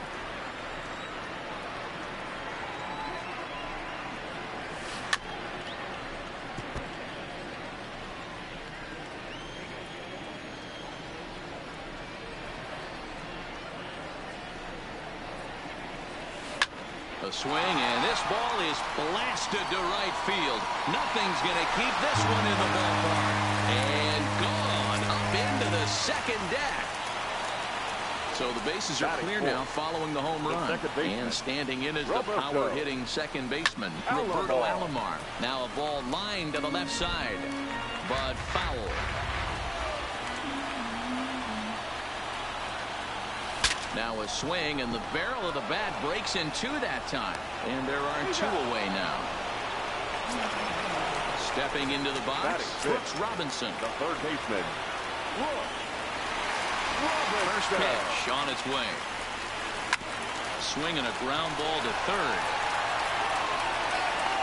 A swing, and this ball is blasted to right field. Nothing's going to keep this one in the ballpark. And gone up into the second deck. So the bases are clear now following the home run. And standing in is the power-hitting second baseman, Roberto Alomar. Now a ball lined to the left side, but foul. Now a swing, and the barrel of the bat breaks in two that time. And there are two away now. Stepping into the box, Brooks Robinson. The third baseman, First pitch on its way. Swinging a ground ball to third.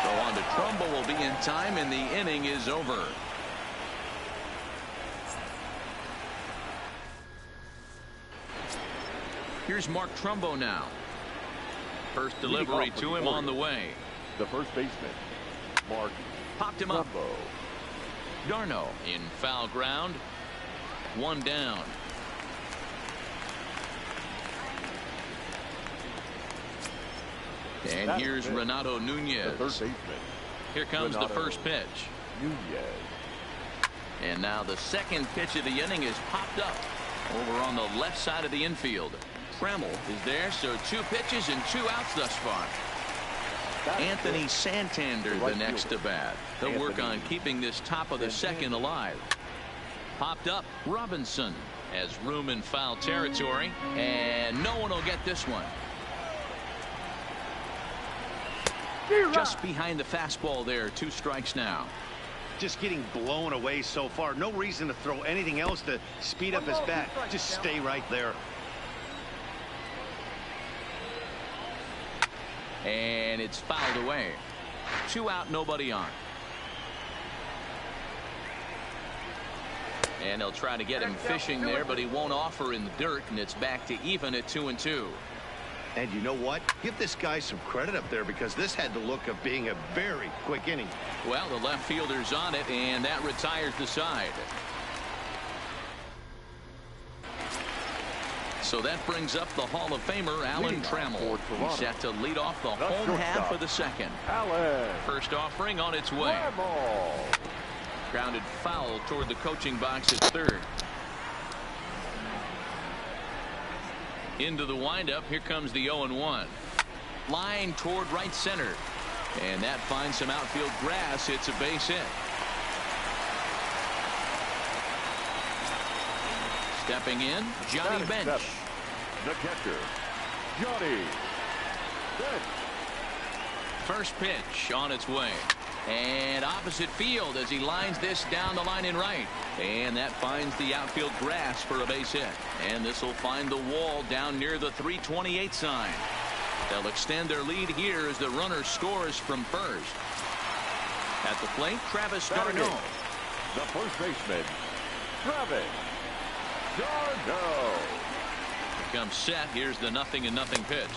Go on to Trumbo will be in time, and the inning is over. Here's Mark Trumbo now. First delivery to him on the way. The first baseman, Mark Popped him up. Darno in foul ground. One down. And here's Renato Nunez. The third baseman. Here comes the first pitch. Nunez. And now the second pitch of the inning is popped up over on the left side of the infield. Trammell is there, so two pitches and two outs thus far. Anthony Santander the next to bat. They'll work on keeping this top of the second alive. Popped up Robinson has room in foul territory, and no one will get this one. Just behind the fastball there. Two strikes now. Just getting blown away so far. No reason to throw anything else to speed up his bat. Just stay right there. And it's fouled away. 2 out, nobody on. And they'll try to get him fishing there, but he won't offer in the dirt, and it's back to even at 2-2. And you know what? Give this guy some credit up there, because this had the look of being a very quick inning. Well, the left fielder's on it, and that retires the side. So that brings up the Hall of Famer, Alan Trammell. He's set to lead off the home half of the second. First offering on its way. Grounded foul toward the coaching box at third. Into the windup. Here comes the 0-1. Line toward right center. And that finds some outfield grass. It's a base hit. Stepping in, Johnny Bench. The catcher, Johnny Bench. First pitch on its way. And opposite field as he lines this down the line in right. And that finds the outfield grass for a base hit. And this will find the wall down near the 328 sign. They'll extend their lead here as the runner scores from first. At the plate, Travis d'Arnaud. The first baseman, Travis d'Arnaud. Comes set. Here's the 0-0 pitch.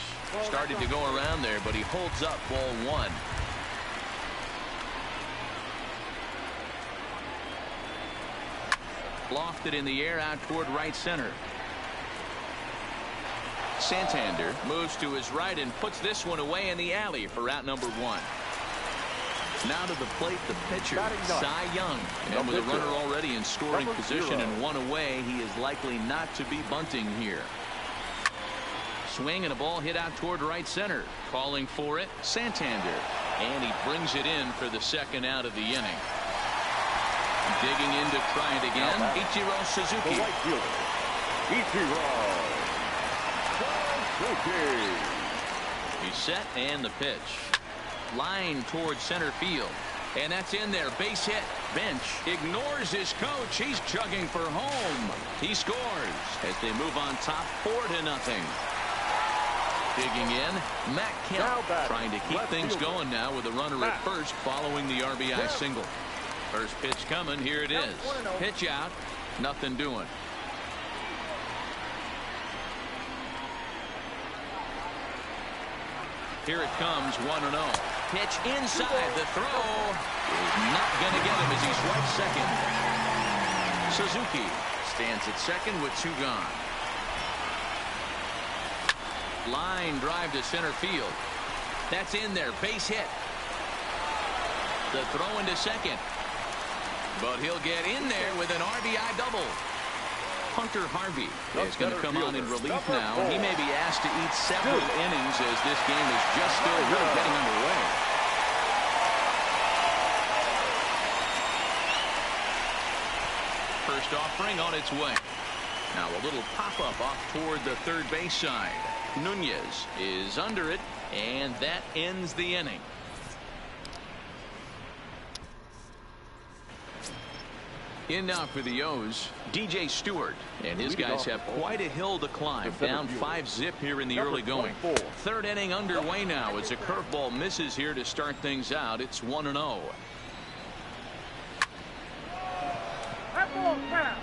Started to go around there, but he holds up ball 1. Lofted in the air out toward right center. Santander moves to his right and puts this one away in the alley for out number 1. Now to the plate, the pitcher, Cy Young. And with a runner already in scoring position and 1 away, he is likely not to be bunting here. Swing and a ball hit out toward right center. Calling for it, Santander. And he brings it in for the second out of the inning. Digging in to try it again, Ichiro Suzuki. The right fielder, Ichiro Suzuki. He's set and the pitch. Line towards center field. And that's in there. Base hit. Bench ignores his coach. He's chugging for home. He scores as they move on top 4-0. Digging in, Matt Kemp trying to keep things going now with a runner at first following the RBI single. First pitch coming. Here it is. Pitch out. Nothing doing. Here it comes. 1-0. Pitch inside. The throw is not going to get him as he swipes second. Suzuki stands at second with 2 gone. Line drive to center field. That's in there. Base hit. The throw into second. But he'll get in there with an RBI double. Hunter Harvey is going to come on in relief now. He may be asked to eat several innings as this game is just still really getting underway. First offering on its way. Now a little pop-up off toward the third base side. Nunez is under it, and that ends the inning. In now for the O's, DJ Stewart, and his guys have quite a hill to climb. Down 5-zip here in the early going. Third inning underway now as a curveball misses here to start things out. It's 1-0. That ball's foul.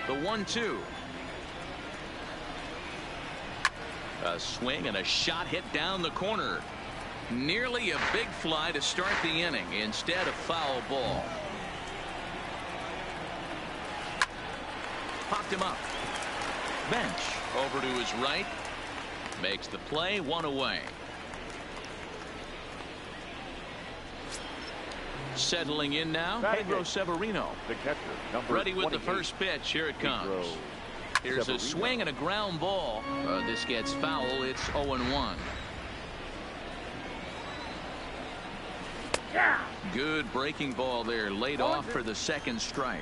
The 1-2. A swing and a shot hit down the corner. Nearly a big fly to start the inning. Instead, a foul ball. Popped him up. Bench over to his right. Makes the play. 1 away. Settling in now, Pedro Severino. The catcher, number ready with the first pitch. Here it comes. Here's a swing and a ground ball. This gets foul. It's 0-1. Good breaking ball there. Laid off for the second strike.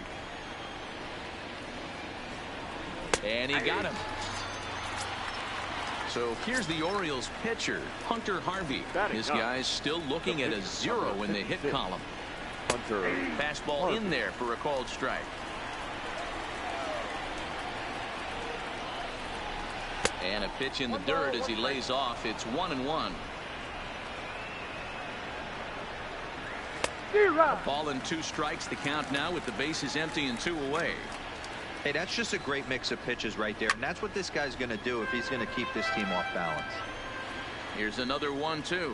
And he got him. So here's the Orioles pitcher, Hunter Harvey. This guy's still looking at a 0 in the hit column. Fastball in there for a called strike. And a pitch in the dirt as he lays off. It's 1-1. A ball and 2 strikes. The count now with the bases empty and 2 away. Hey, that's just a great mix of pitches right there, and that's what this guy's going to do if he's going to keep this team off balance. Here's another 1-2.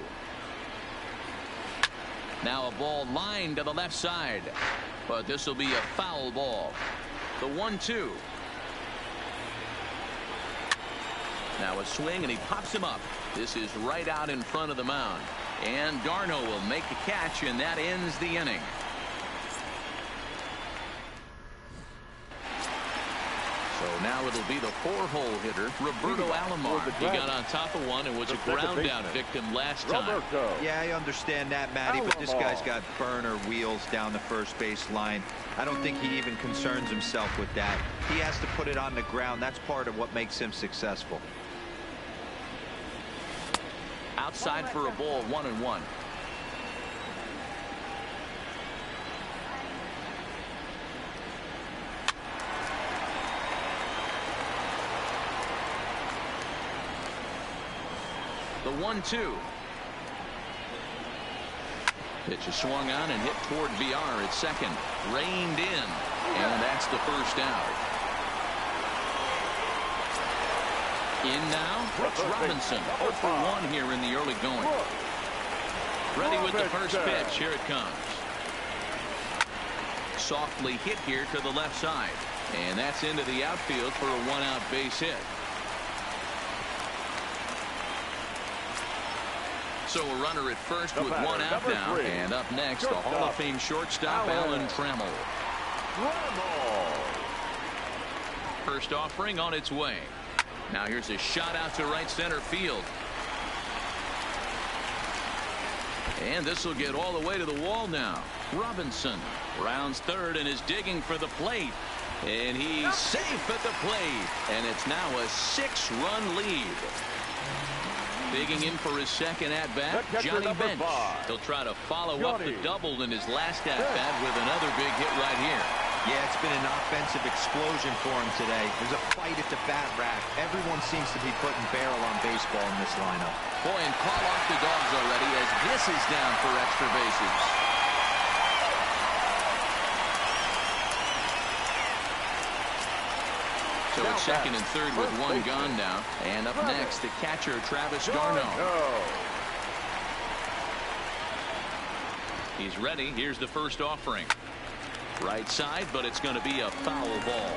Now a ball lined to the left side, but this will be a foul ball. The 1-2. Now a swing, and he pops him up. This is right out in front of the mound. And Darno will make the catch, and that ends the inning. So now it'll be the 4-hole hitter, Roberto Alomar. He got on top of one and was a ground-out victim last time. Yeah, I understand that, Matty, but this guy's got burner wheels down the first base line. I don't think he even concerns himself with that. He has to put it on the ground. That's part of what makes him successful. Outside for a ball, 1-1. The 1-2. Pitch is swung on and hit toward VR at second. Reined in, and that's the first out. In now, Brooks Robinson, 0 for 1 here in the early going. Ready with the first pitch. Here it comes. Softly hit here to the left side. And that's into the outfield for a 1-out base hit. So a runner at first with 1 out now. And up next, the Hall of Fame shortstop, Alan Trammell. First offering on its way. Now here's a shot out to right center field. And this will get all the way to the wall now. Robinson rounds third and is digging for the plate. And he's safe at the plate. And it's now a 6-run lead. Digging in for his second at-bat, Johnny Bench. He'll try to follow up the double in his last at-bat with another big hit right here. Yeah, it's been an offensive explosion for him today. There's a fight at the bat rack. Everyone seems to be putting barrel on baseball in this lineup. Boy, and call off the dogs already as this is down for extra bases. So it's second and third with 1 gone now. And up next, the catcher, Travis Darno. He's ready. Here's the first offering. Right side, but it's going to be a foul ball.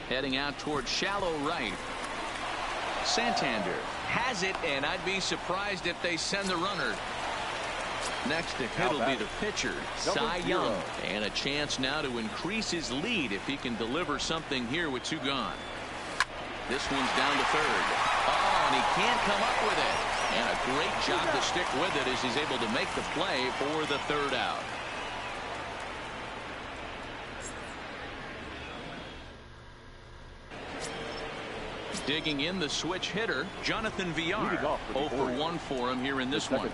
Heading out toward shallow right. Santander has it, and I'd be surprised if they send the runner. Next to hit will be the pitcher, Cy Young. And a chance now to increase his lead if he can deliver something here with 2 gone. This one's down to third. Oh, and he can't come up with it. And a great job to stick with it as he's able to make the play for the 3rd out. Digging in the switch hitter, Jonathan VR. 0 for 1 for him here in this one.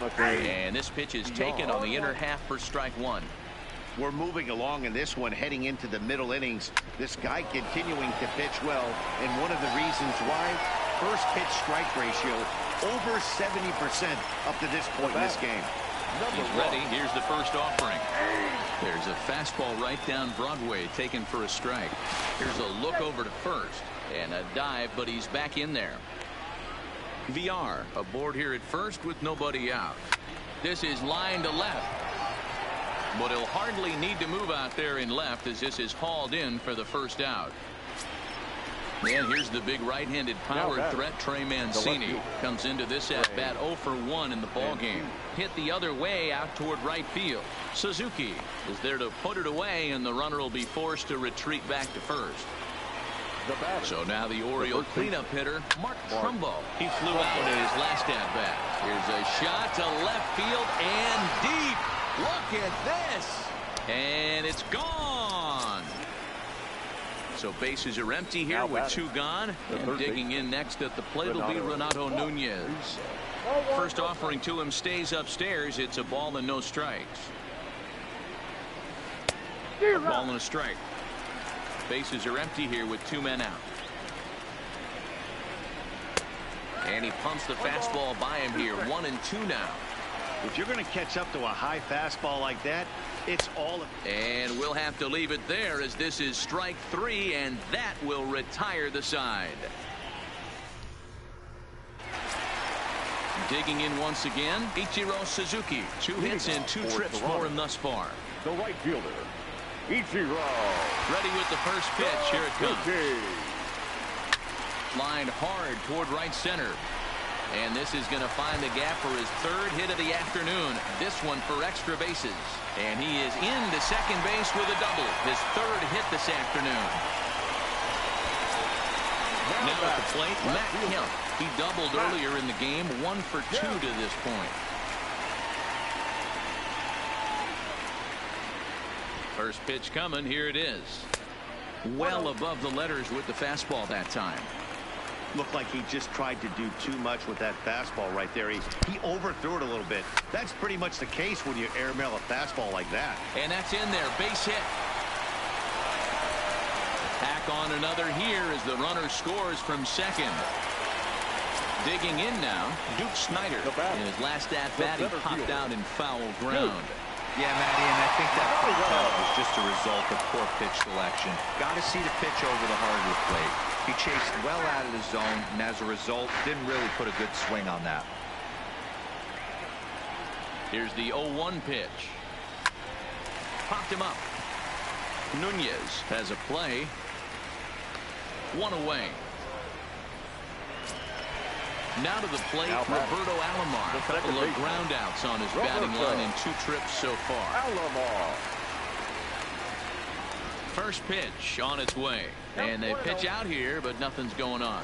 And this pitch is taken on the inner half for strike 1. We're moving along in this one, heading into the middle innings. This guy continuing to pitch well, and one of the reasons why, first pitch strike ratio over 70% up to this point in this game. He's ready. Here's the first offering. There's a fastball right down Broadway taken for a strike. Here's a look over to first and a dive, but he's back in there. VR aboard here at first with nobody out. This is line to left, but he'll hardly need to move out there in left as this is hauled in for the first out. And here's the big right-handed power threat, Trey Mancini. Comes into this at-bat 0 for 1 in the ballgame. Hit the other way out toward right field. Suzuki is there to put it away, and the runner will be forced to retreat back to first. So now the Oriole cleanup hitter, Mark Trumbo. He flew out in his last at-bat. Here's a shot to left field and deep. Look at this. And it's gone. So bases are empty here with 2 gone. And digging in next at the plate will be Renato Nunez. First offering to him stays upstairs. It's a ball and no strikes. A ball and a strike. Bases are empty here with 2 men out. And he pumps the fastball by him here. 1-2 now. If you're going to catch up to a high fastball like that, it's all. And we'll have to leave it there as this is strike 3, and that will retire the side. Digging in once again, Ichiro Suzuki. 2 hits and 2 trips for him thus far. The right fielder, Ichiro. Ready with the first pitch. Here it comes. Lined hard toward right center. And this is going to find the gap for his 3rd hit of the afternoon. This one for extra bases. And he is into second base with a double. His 3rd hit this afternoon. Now at the plate, Matt Kemp. He doubled earlier in the game. 1 for 2 to this point. First pitch coming. Here it is. Well above the letters with the fastball that time. Looked like he just tried to do too much with that fastball right there. He overthrew it a little bit. That's pretty much the case when you airmail a fastball like that. And that's in there. Base hit. Tack on another here as the runner scores from second. Digging in now, Duke Snider. In his last at-bat, he popped out in foul ground. Yeah, Matty, and I think that pop out was just a result of poor pitch selection. Got to see the pitch over the heart of the plate. He chased well out of the zone, and as a result, didn't really put a good swing on that. Here's the 0-1 pitch. Popped him up. Nunez has a play. 1 away. Now to the plate, Roberto Alomar. A couple of ground outs on his batting line in 2 trips so far. Alomar. First pitch on its way. And they pitch out here, but nothing's going on.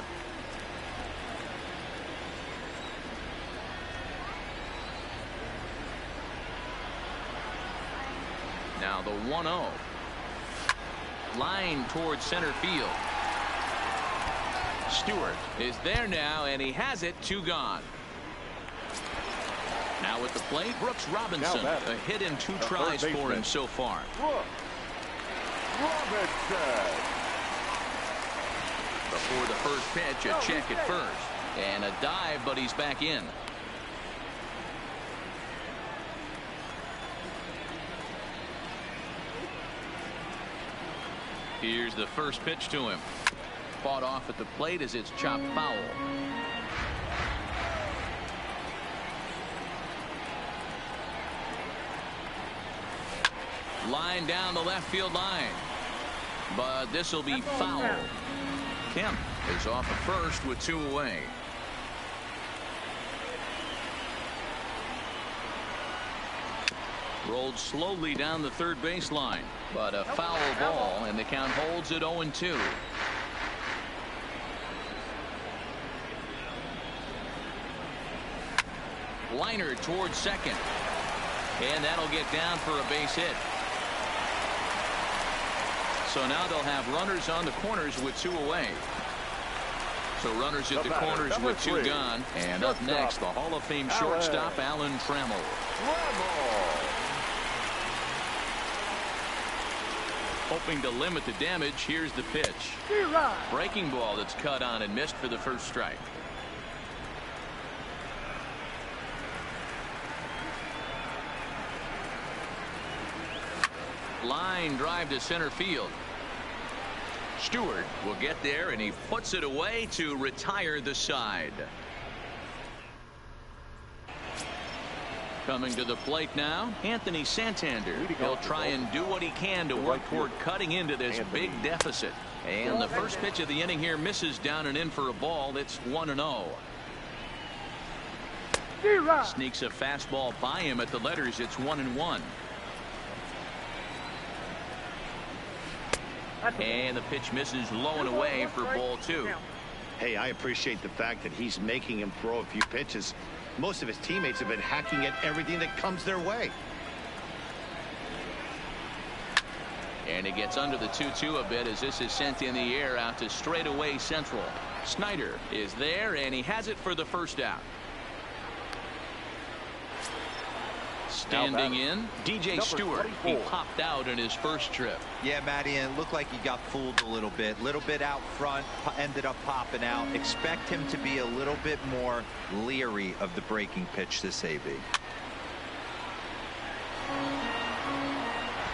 Now the 1-0. Line towards center field. Stewart is there now, and he has it. 2 gone. Now at the plate, Brooks Robinson. A hit and 2 tries for him so far. Robinson. Before the first pitch, a check at first. And a dive, but he's back in. Here's the first pitch to him. Fought off at the plate as it's chopped foul. Line down the left field line. But this will be foul. Kemp is off at first with 2 away. Rolled slowly down the third baseline. But a foul ball, and the count holds at 0-2. Liner towards second. And that'll get down for a base hit. So now they'll have runners on the corners with 2 away. So runners at the corners with 2 gone. And up next, the Hall of Fame shortstop, Alan Trammell. Hoping to limit the damage, here's the pitch. Breaking ball that's cut on and missed for the first strike. Line drive to center field. Stewart will get there, and he puts it away to retire the side. Coming to the plate now, Anthony Santander. He'll try and do what he can to work toward cutting into this big deficit. And the first pitch of the inning here misses down and in for a ball. It's 1-0. Sneaks a fastball by him at the letters. It's 1-1. And the pitch misses low and away for ball 2. Hey, I appreciate the fact that he's making him throw a few pitches. Most of his teammates have been hacking at everything that comes their way. And it gets under the 2-2 a bit as this is sent in the air out to straightaway central. Snider is there, and he has it for the first out. Standing in, DJ Stewart. He popped out in his first trip. Yeah, Matty, and it looked like he got fooled a little bit out front, ended up popping out. Expect him to be a little bit more leery of the breaking pitch this AB.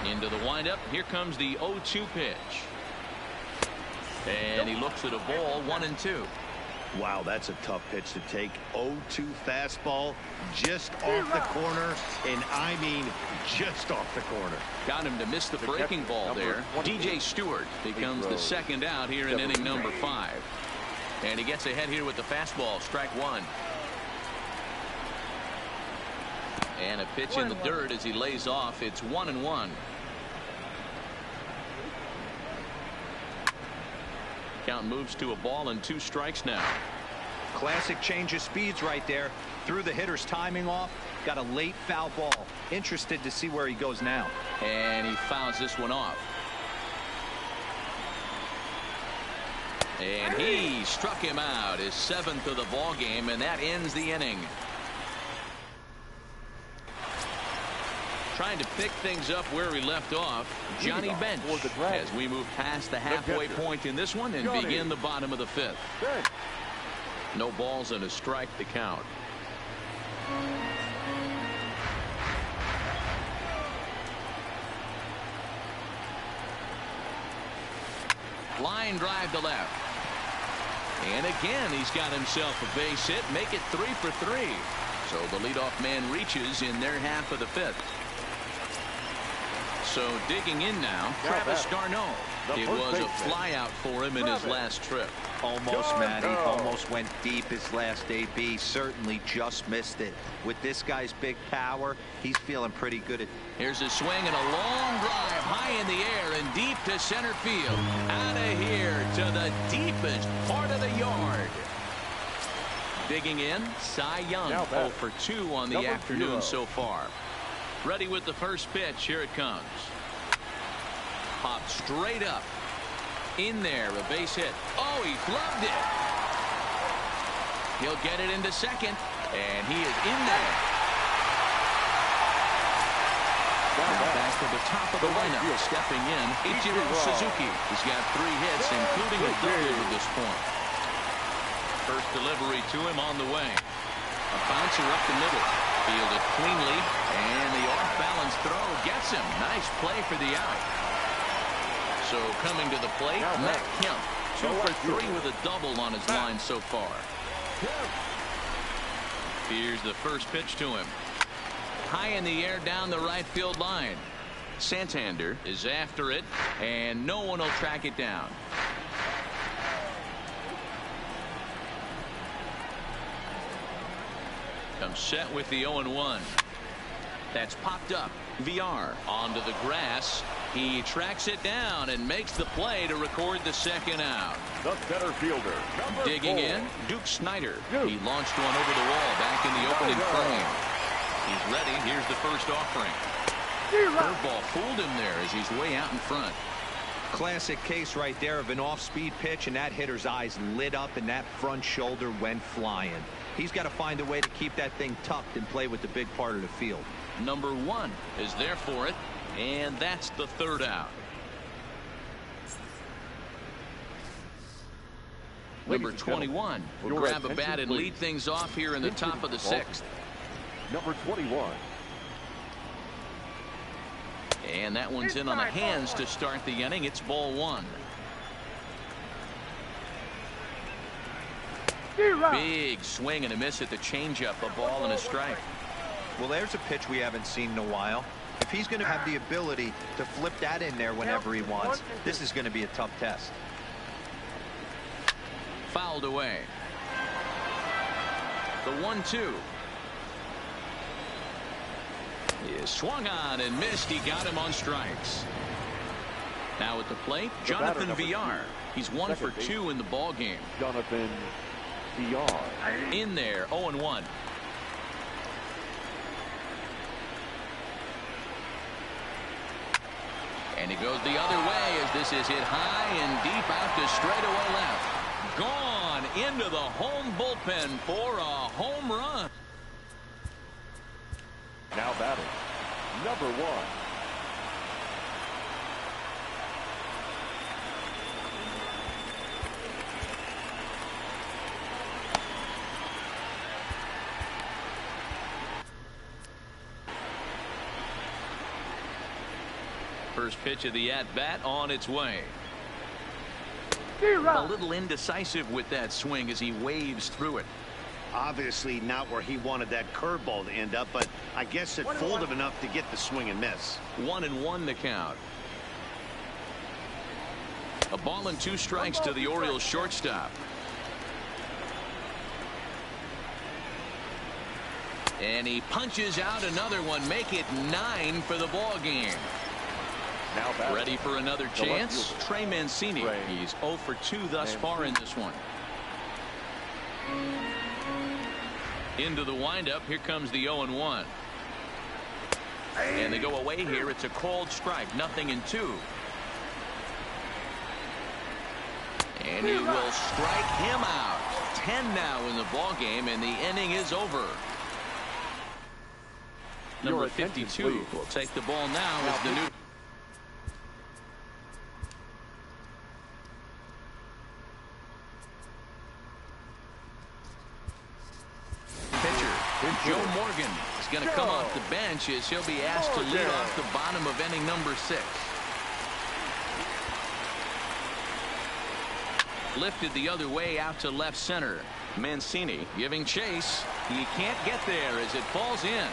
Into the windup. Here comes the 0-2 pitch. And he looks at a ball, 1-2. Wow, that's a tough pitch to take. 0-2 fastball just off the corner, and I mean just off the corner. Got him to miss the breaking ball there. DJ Stewart becomes the second out here in inning number 5. And he gets ahead here with the fastball, strike 1. And a pitch in the dirt as he lays off. It's 1-1. Count moves to a ball and 2 strikes now. Classic change of speeds right there. Threw the hitter's timing off. Got a late foul ball. Interested to see where he goes now. And he fouls this one off. And he struck him out, his 7th of the ball game, and that ends the inning. Trying to pick things up where he left off, Johnny Bench, as we move past the halfway point in this one and begin the bottom of the 5th. No balls and a strike to count. Line drive to left. And again, he's got himself a base hit. Make it 3 for 3. So the leadoff man reaches in their half of the 5th. So digging in now, Travis d'Arnaud. It was a flyout for him in his last trip. Almost, Matty. Almost went deep his last AB. Certainly just missed it. With this guy's big power, he's feeling pretty good. Here's a swing and a long drive high in the air and deep to center field. Out of here to the deepest part of the yard. Digging in, Cy Young, 0 for 2 on the afternoon so far. Ready with the first pitch. Here it comes. Popped straight up. In there, a base hit. Oh, he gloved it. He'll get it into second, and he is in there. Now back to the top of the lineup. Stepping in, Ichiro Suzuki. He's got 3 hits, including a double at this point. First delivery to him on the way. A bouncer up the middle. Fielded cleanly, and the off-balance throw gets him. Nice play for the out. So coming to the plate, Matt Kemp. 2 for 3 with a double on his line so far. Here's the first pitch to him. High in the air down the right field line. Santander is after it, and no one will track it down. Comes set with the 0-1. That's popped up. VR onto the grass. He tracks it down and makes the play to record the second out. The center fielder, digging in, Duke Snider. He launched one over the wall back in the opening frame. He's ready. Here's the first offering. Curveball fooled him there as he's way out in front. Classic case right there of an off-speed pitch, and that hitter's eyes lit up and that front shoulder went flying. He's got to find a way to keep that thing tucked and play with the big part of the field. Number 1 is there for it, and that's the 3rd out. Number 21 will grab a bat and lead things off here in the top of the 6th. Number 21. And that one's in on the hands to start the inning. It's ball 1. Big swing and a miss at the changeup, a ball and a strike. Well, there's a pitch we haven't seen in a while. If he's going to have the ability to flip that in there whenever he wants, this is going to be a tough test. Fouled away. The 1-2. He swung on and missed. He got him on strikes. Now at the plate, Jonathan VR. He's 1 for 2 in the ball game. Jonathan VR. In there, 0-1. And he goes the other way as this is hit high and deep out to straightaway left. Gone into the home bullpen for a home run. Now batting, number 1. First pitch of the at-bat on its way. A little indecisive with that swing as he waves through it. Obviously not where he wanted that curveball to end up, but I guess it fooled him enough to get the swing and miss. 1-1 the count. A ball and 2 strikes to the Orioles shortstop. And he punches out another one. Make it 9 for the ball game. Now batting, ready for another chance. Trey Mancini. He's 0 for 2 thus far in this one. Into the windup. Here comes the 0-1. And they go away here. It's a called strike. 0-2. And he will strike him out. 10 now in the ball game, and the inning is over. Number 52 will take the ball now as the new Joe Morgan is going to come off the bench as he'll be asked to lead off the bottom of inning number 6. Lifted the other way out to left center. Mancini giving chase. He can't get there as it falls in.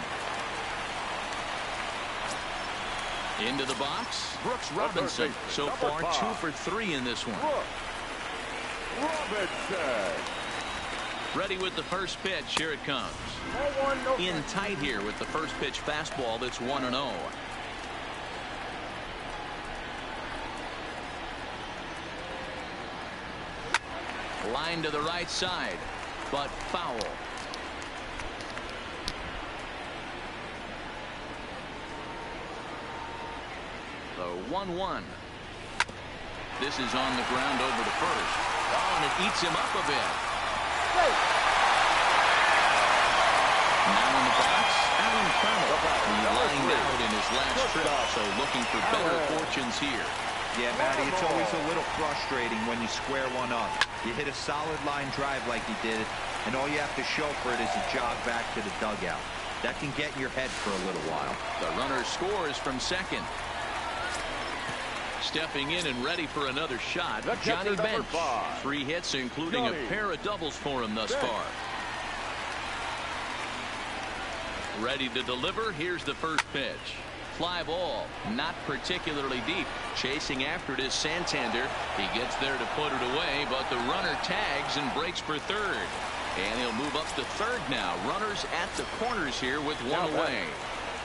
Into the box. Brooks Robinson so far 2 for 3 in this one. Robinson. Ready with the first pitch. Here it comes. In tight here with the first pitch fastball. That's 1-0. Line to the right side, but foul. The 1-1. This is on the ground over to first. Oh, and it eats him up a bit. Now in the box, Alan Trammell. Lying out in his last trip, so looking for better fortunes here. Yeah, Matty, it's always a little frustrating when you square one up. You hit a solid line drive like he did, and all you have to show for it is a jog back to the dugout. That can get in your head for a little while. The runner scores from second. Stepping in and ready for another shot, Johnny Bench. 3 hits, including a pair of doubles for him thus far. Ready to deliver. Here's the first pitch. Fly ball, not particularly deep. Chasing after it is Santander. He gets there to put it away, but the runner tags and breaks for third. And he'll move up to third now. Runners at the corners here with 1 away.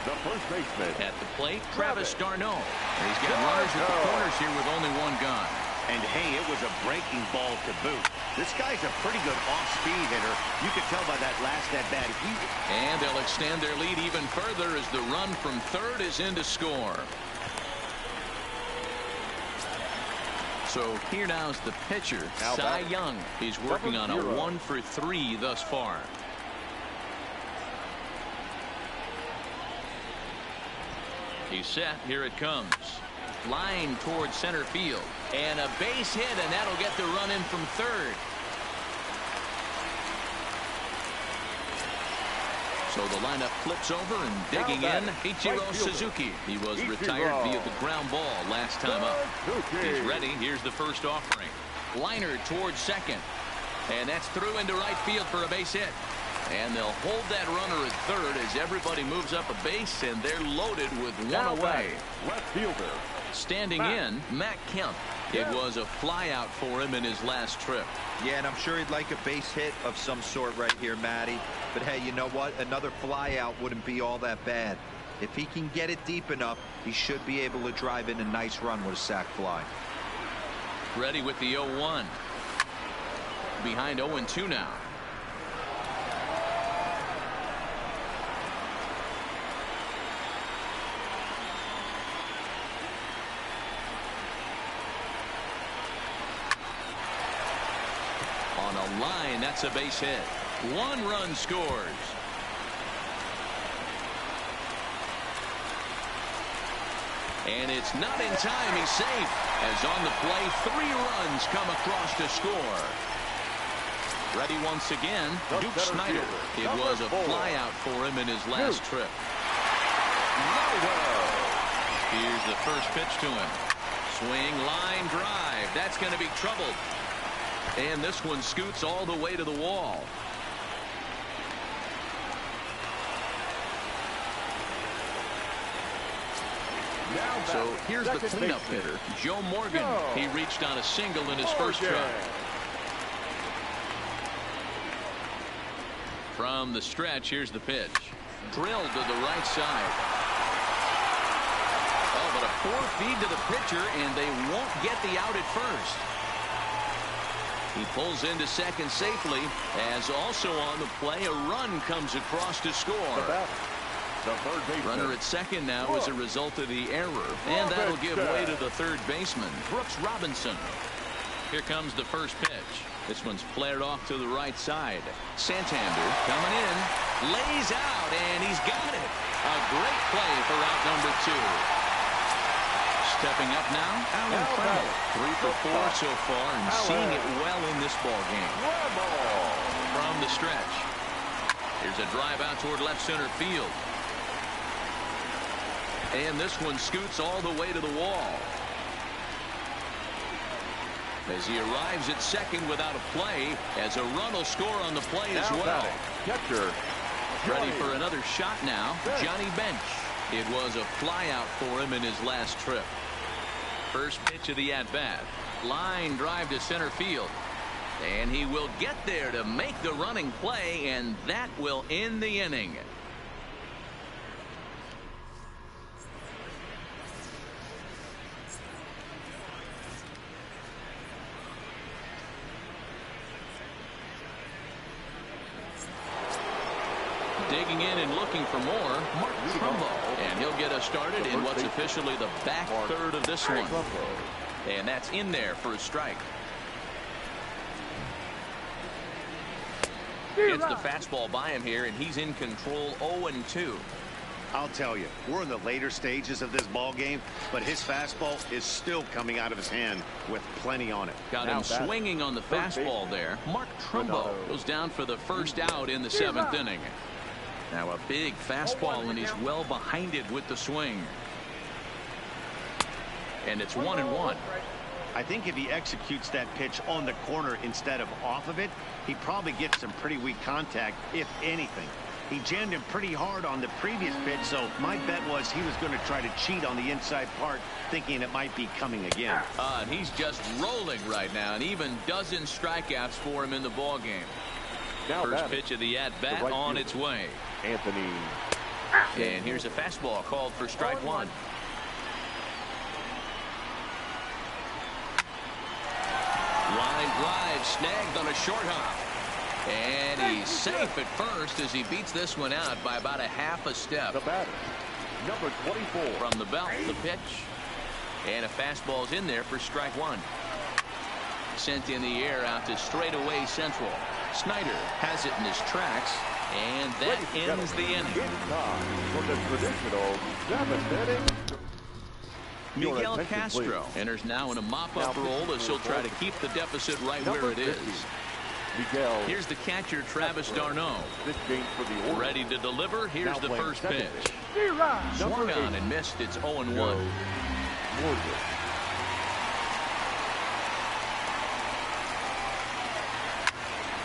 The first baseman at the plate, Travis d'Arnaud. He's got runners at the corners here with only 1 gun. And hey, it was a breaking ball to boot. This guy's a pretty good off-speed hitter. You could tell by that last at-bat. And they'll extend their lead even further as the run from third is in to score. So here now is the pitcher, Cy Young. He's working on a 1 for 3 thus far. He's set. Here it comes. Line towards center field. And a base hit, and that'll get the run in from third. So the lineup flips over and digging in. Ichiro Suzuki. He was retired via the ground ball last time up. He's ready. Here's the first offering. Liner towards second. And that's through into right field for a base hit. And they'll hold that runner at third as everybody moves up a base, and they're loaded with 1 away. Left fielder. Standing in, Matt Kemp. It was a fly out for him in his last trip. Yeah, and I'm sure he'd like a base hit of some sort right here, Matty. But hey, you know what? Another fly out wouldn't be all that bad. If he can get it deep enough, he should be able to drive in a nice run with a sac fly. Ready with the 0-1. Behind 0-2 now. On a line, that's a base hit. 1 run scores. And it's not in time. He's safe. As on the play, 3 runs come across to score. Ready once again, Duke Snyder. It was a flyout for him in his last trip. Here's the first pitch to him. Swing, line drive. That's going to be troubled. And this one scoots all the way to the wall. So here's the cleanup hitter, Joe Morgan. He reached on a single in his first try. From the stretch, here's the pitch. Drilled to the right side. Oh, but a poor feed to the pitcher, and they won't get the out at first. He pulls into second safely, as also on the play, a run comes across to score. The third baseman. Runner at second now as a result of the error, and that'll give way to the third baseman, Brooks Robinson. Here comes the first pitch. This one's flared off to the right side. Santander coming in, lays out, and he's got it. A great play for out number 2. Stepping up now, Alan Trammell. 3 for 4 so far, and seeing it well in this ball game. From the stretch. Here's a drive out toward left center field. And this one scoots all the way to the wall. As he arrives at second without a play, as a run will score on the play as well. Catcher. Ready for another shot now, Johnny Bench. It was a flyout for him in his last trip. First pitch of the at-bat. Line drive to center field. And he will get there to make the running play, and that will end the inning. Digging in and looking for more, Mark Trumbo. And he'll get us started in what's officially the back third of this one. And that's in there for a strike. Gets the fastball by him here, and he's in control 0-2. I'll tell you, we're in the later stages of this ball game, but his fastball is still coming out of his hand with plenty on it. Got him swinging on the fastball there. Mark Trumbo goes down for the first out in the 7th inning. Now a big fastball, and he's well behind it with the swing. And it's 1-1. I think if he executes that pitch on the corner instead of off of it, he probably gets some pretty weak contact, if anything. He jammed him pretty hard on the previous pitch, so my bet was he was going to try to cheat on the inside part, thinking it might be coming again. And he's just rolling right now, and even dozen strikeouts for him in the ball game. First pitch of the at-bat on its way. Anthony. And here's a fastball called for strike 1. Line drive snagged on a short hop. And he's safe at first as he beats this one out by about a half a step. The batter, number 24. From the belt, the pitch. And a fastball's in there for strike 1. Sent in the air out to straightaway central. Snyder has it in his tracks, and that ends the inning. For the traditional 7th inning. Miguel Castro enters now in a mop-up role as he'll try to keep the deficit right where it is. Here's the catcher, Travis d'Arnaud. Ready to deliver. Here's the first pitch. Swung on and missed. It's 0-1.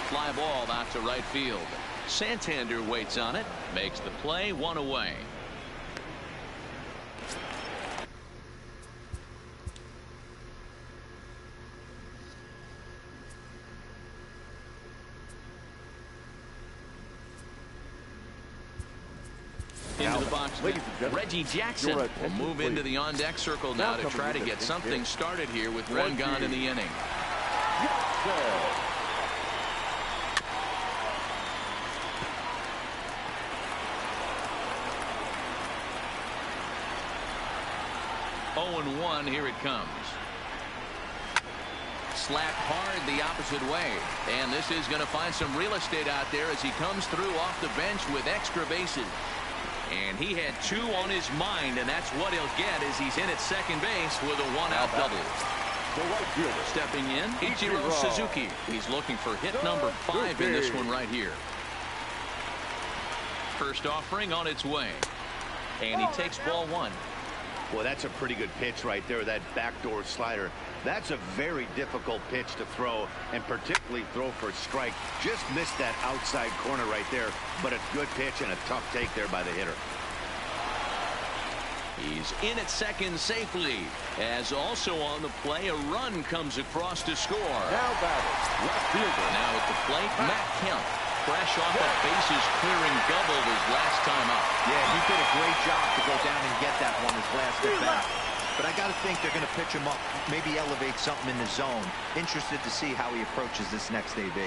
Fly ball out to right field. Santander waits on it, makes the play, 1 away. Into the box, Reggie Jackson will move into the on-deck circle now to try to get something started here with one gone in the inning. 0-1, here it comes. Slapped hard the opposite way. And this is going to find some real estate out there as he comes through off the bench with extra bases. And he had 2 on his mind, and that's what he'll get as he's in at second base with a 1-out double. The right fielder. Stepping in, Ichiro Suzuki. He's looking for hit number 5 in this one right here. First offering on its way. And he takes ball 1. Well, that's a pretty good pitch right there, that backdoor slider. That's a very difficult pitch to throw, and particularly throw for a strike. Just missed that outside corner right there, but a good pitch and a tough take there by the hitter. He's in at second safely, as also on the play, a run comes across to score. Now batting, left fielder. Now at the plate, Matt Kemp. Fresh off a bases clearing double his last time up. Yeah, he did a great job to go down and get that one his last at bat. But I got to think they're going to pitch him up, maybe elevate something in the zone. Interested to see how he approaches this next AB.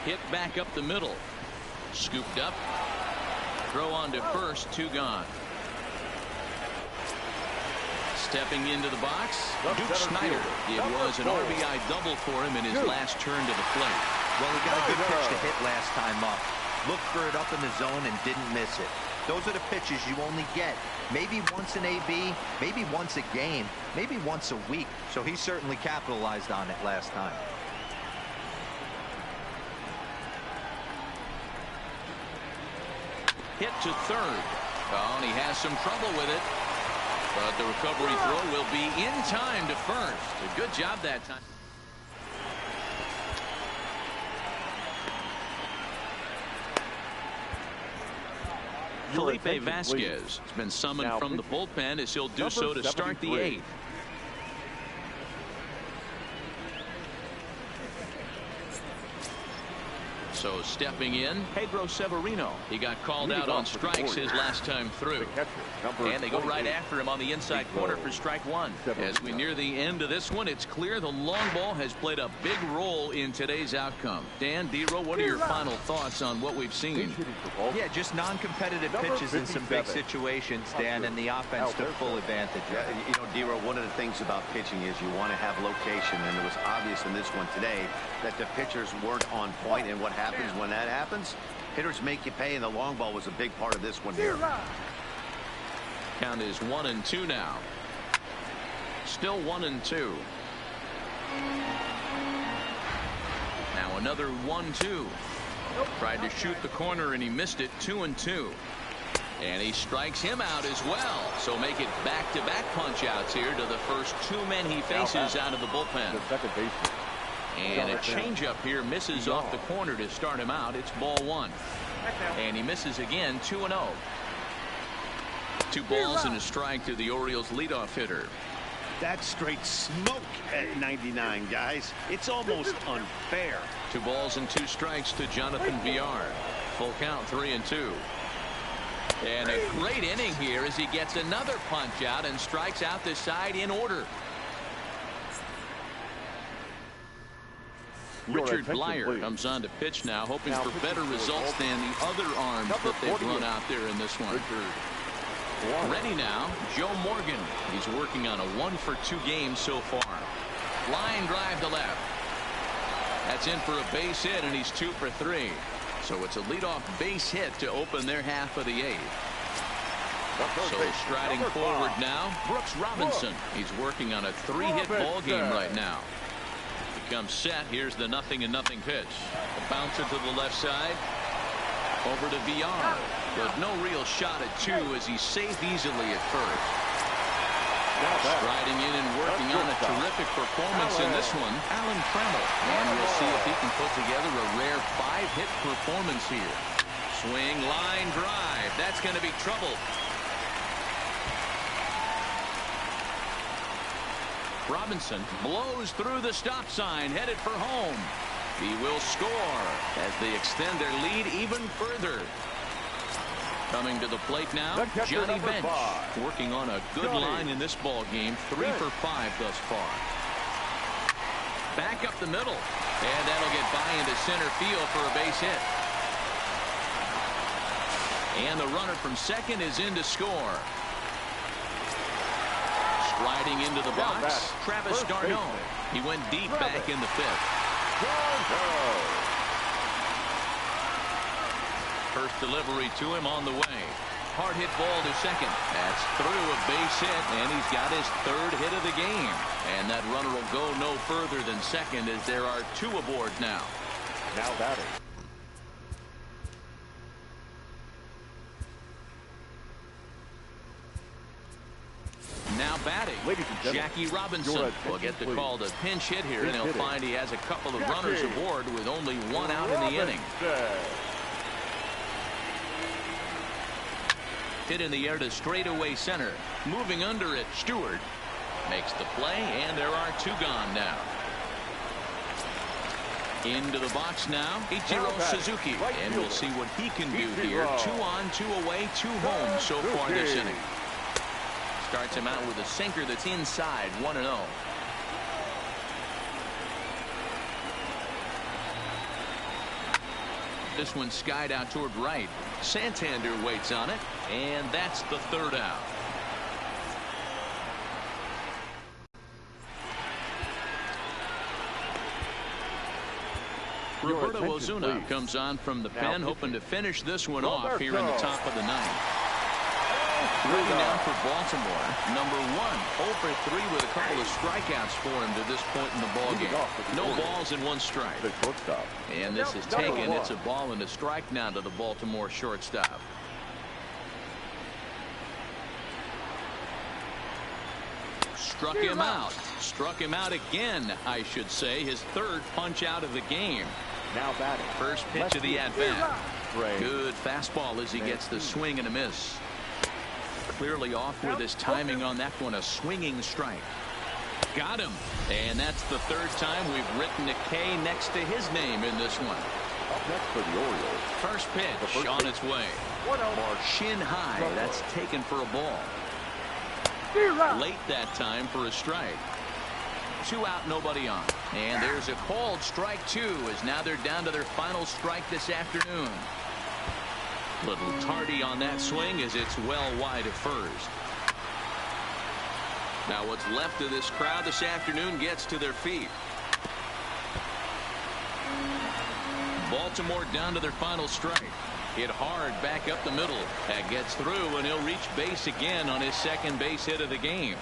Hit back up the middle. Scooped up. Throw on to first, 2 gone. Stepping into the box, Duke Snyder. It was an RBI double for him in his last turn to the plate. Well, he got a good pitch to hit last time up. Looked for it up in the zone and didn't miss it. Those are the pitches you only get maybe once an AB, maybe once a game, maybe once a week. So he certainly capitalized on it last time. Hit to third. Oh, and he has some trouble with it. But the recovery throw will be in time to first. A good job that time. Felipe Vasquez has been summoned from the bullpen as he'll do so to start the 8th. So stepping in, Pedro Severino. He got called out on strikes his last time through. And they go right after him on the inside corner for strike 1. As we near the end of this one, it's clear the long ball has played a big role in today's outcome. Dan, D-Row, what are your final thoughts on what we've seen? Yeah, just non-competitive pitches in some big situations, Dan, and the offense took full advantage. Yeah, you know, D-Row, one of the things about pitching is you want to have location, and it was obvious in this one today that the pitchers weren't on point, and what happens when that happens? Hitters make you pay, and the long ball was a big part of this one here. Count is 1-2 now. Still 1-2. Now another 1-2. Tried to shoot the corner and he missed it. 2-2. And he strikes him out as well. So make it back-to-back punch outs here to the first 2 men he faces out of the bullpen. The second baseman. And a changeup here misses off the corner to start him out. It's ball 1. And he misses again. 2-0. 2 balls and a strike to the Orioles leadoff hitter. That's straight smoke at 99, guys. It's almost unfair. 2 balls and 2 strikes to Jonathan Villar. Full count, 3-2. And a great inning here as he gets another punch out and strikes out the side in order. Richard Blyer comes on to pitch now, hoping for better results than the other arms that they've run out there in this one. Ready now, Joe Morgan. He's working on a 1-for-2 game so far. Line drive to left. That's in for a base hit, and he's 2 for 3. So it's a leadoff base hit to open their half of the 8th. So striding forward now, Brooks Robinson. He's working on a 3-hit ball game right now. Comes set. Here's the 0-0 pitch. A bouncer to the left side. Over to Villar. But no real shot at 2 as he's safe easily at first. Striding in and working on a terrific performance in this one, Alan Trammell. And we'll see if he can put together a rare 5-hit performance here. Swing, line drive. That's going to be trouble. Robinson blows through the stop sign, headed for home. He will score as they extend their lead even further. Coming to the plate now, Johnny Bench, working on a good line in this ball game, 3 for 5 thus far. Back up the middle, and that'll get by into center field for a base hit. And the runner from second is in to score. Sliding into the box, Travis d'Arnaud. He went deep back in the 5th. First delivery to him on the way. Hard hit ball to second. That's through a base hit, and he's got his third hit of the game. And that runner will go no further than second as there are 2 aboard now. Now batting. Now batting, Ladies and gentlemen, Jackie Robinson will get the call to pinch hit here, and he'll find he has a couple of runners aboard with only 1 out in the inning. Hit in the air to straightaway center. Moving under it, Stewart makes the play, and there are 2 gone now. Into the box now, Ichiro Suzuki, and we'll see what he can do here. 2 on, 2 away, 2 home so far this inning. Starts him out with a sinker that's inside, 1-0. This one skied out toward right. Santander waits on it, and that's the 3rd out. Roberto Ozuna comes on from the pen, hoping to finish this one off here in the top of the 9th. Moving down for Baltimore, number 1, 0 for 3 with a couple of strikeouts for him to this point in the ballgame. No balls and 1 strike. And this is taken. It's a ball and a strike now to the Baltimore shortstop. Struck him out. Struck him out again, I should say. His 3rd punch out of the game. Now batting. First pitch of the at-bat. Good fastball as he gets the swing and a miss. Clearly off with his timing on that one. A swinging strike. Got him. And that's the 3rd time we've written a K next to his name in this one. Up next for the Orioles. First pitch on its way. Shin high. That's taken for a ball. Late that time for a strike. 2 out, nobody on. And there's a called strike 2 as now they're down to their final strike this afternoon. Little tardy on that swing as it's well wide of first. Now what's left of this crowd this afternoon gets to their feet. Baltimore down to their final strike. Hit hard back up the middle. That gets through, and he'll reach base again on his 2nd base hit of the game.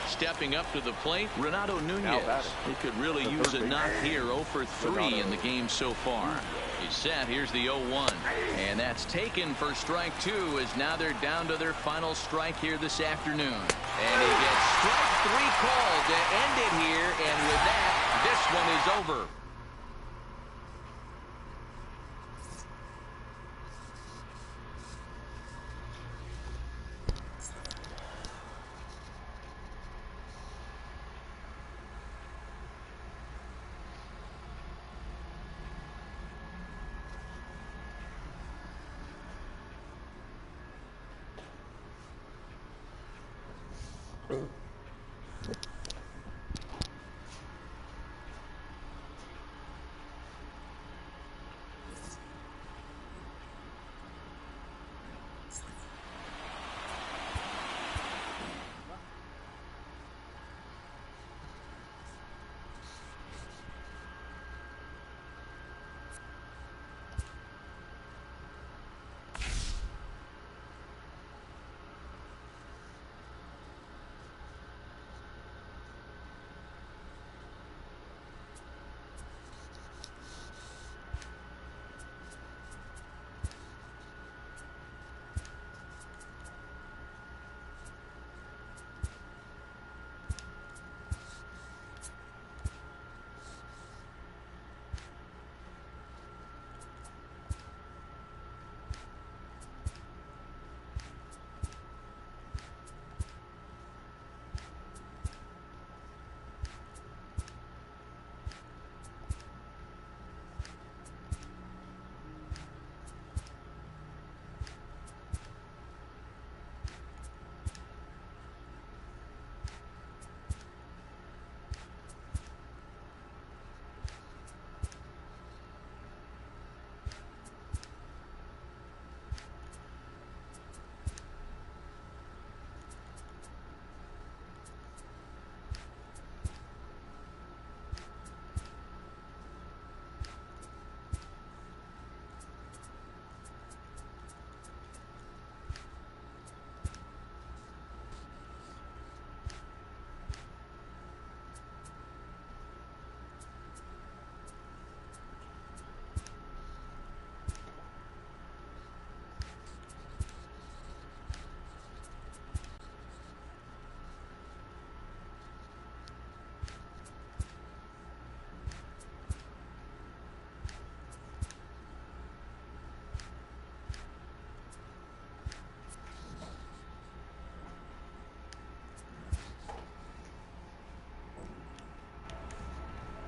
Stepping up to the plate, Renato Nunez. He could really use a knock here. 0 for 3 in the game so far. He's set. Here's the 0-1. And that's taken for strike 2 as now they're down to their final strike here this afternoon. And he gets strike 3 called to end it here. And with that, this one is over. Mm-hmm.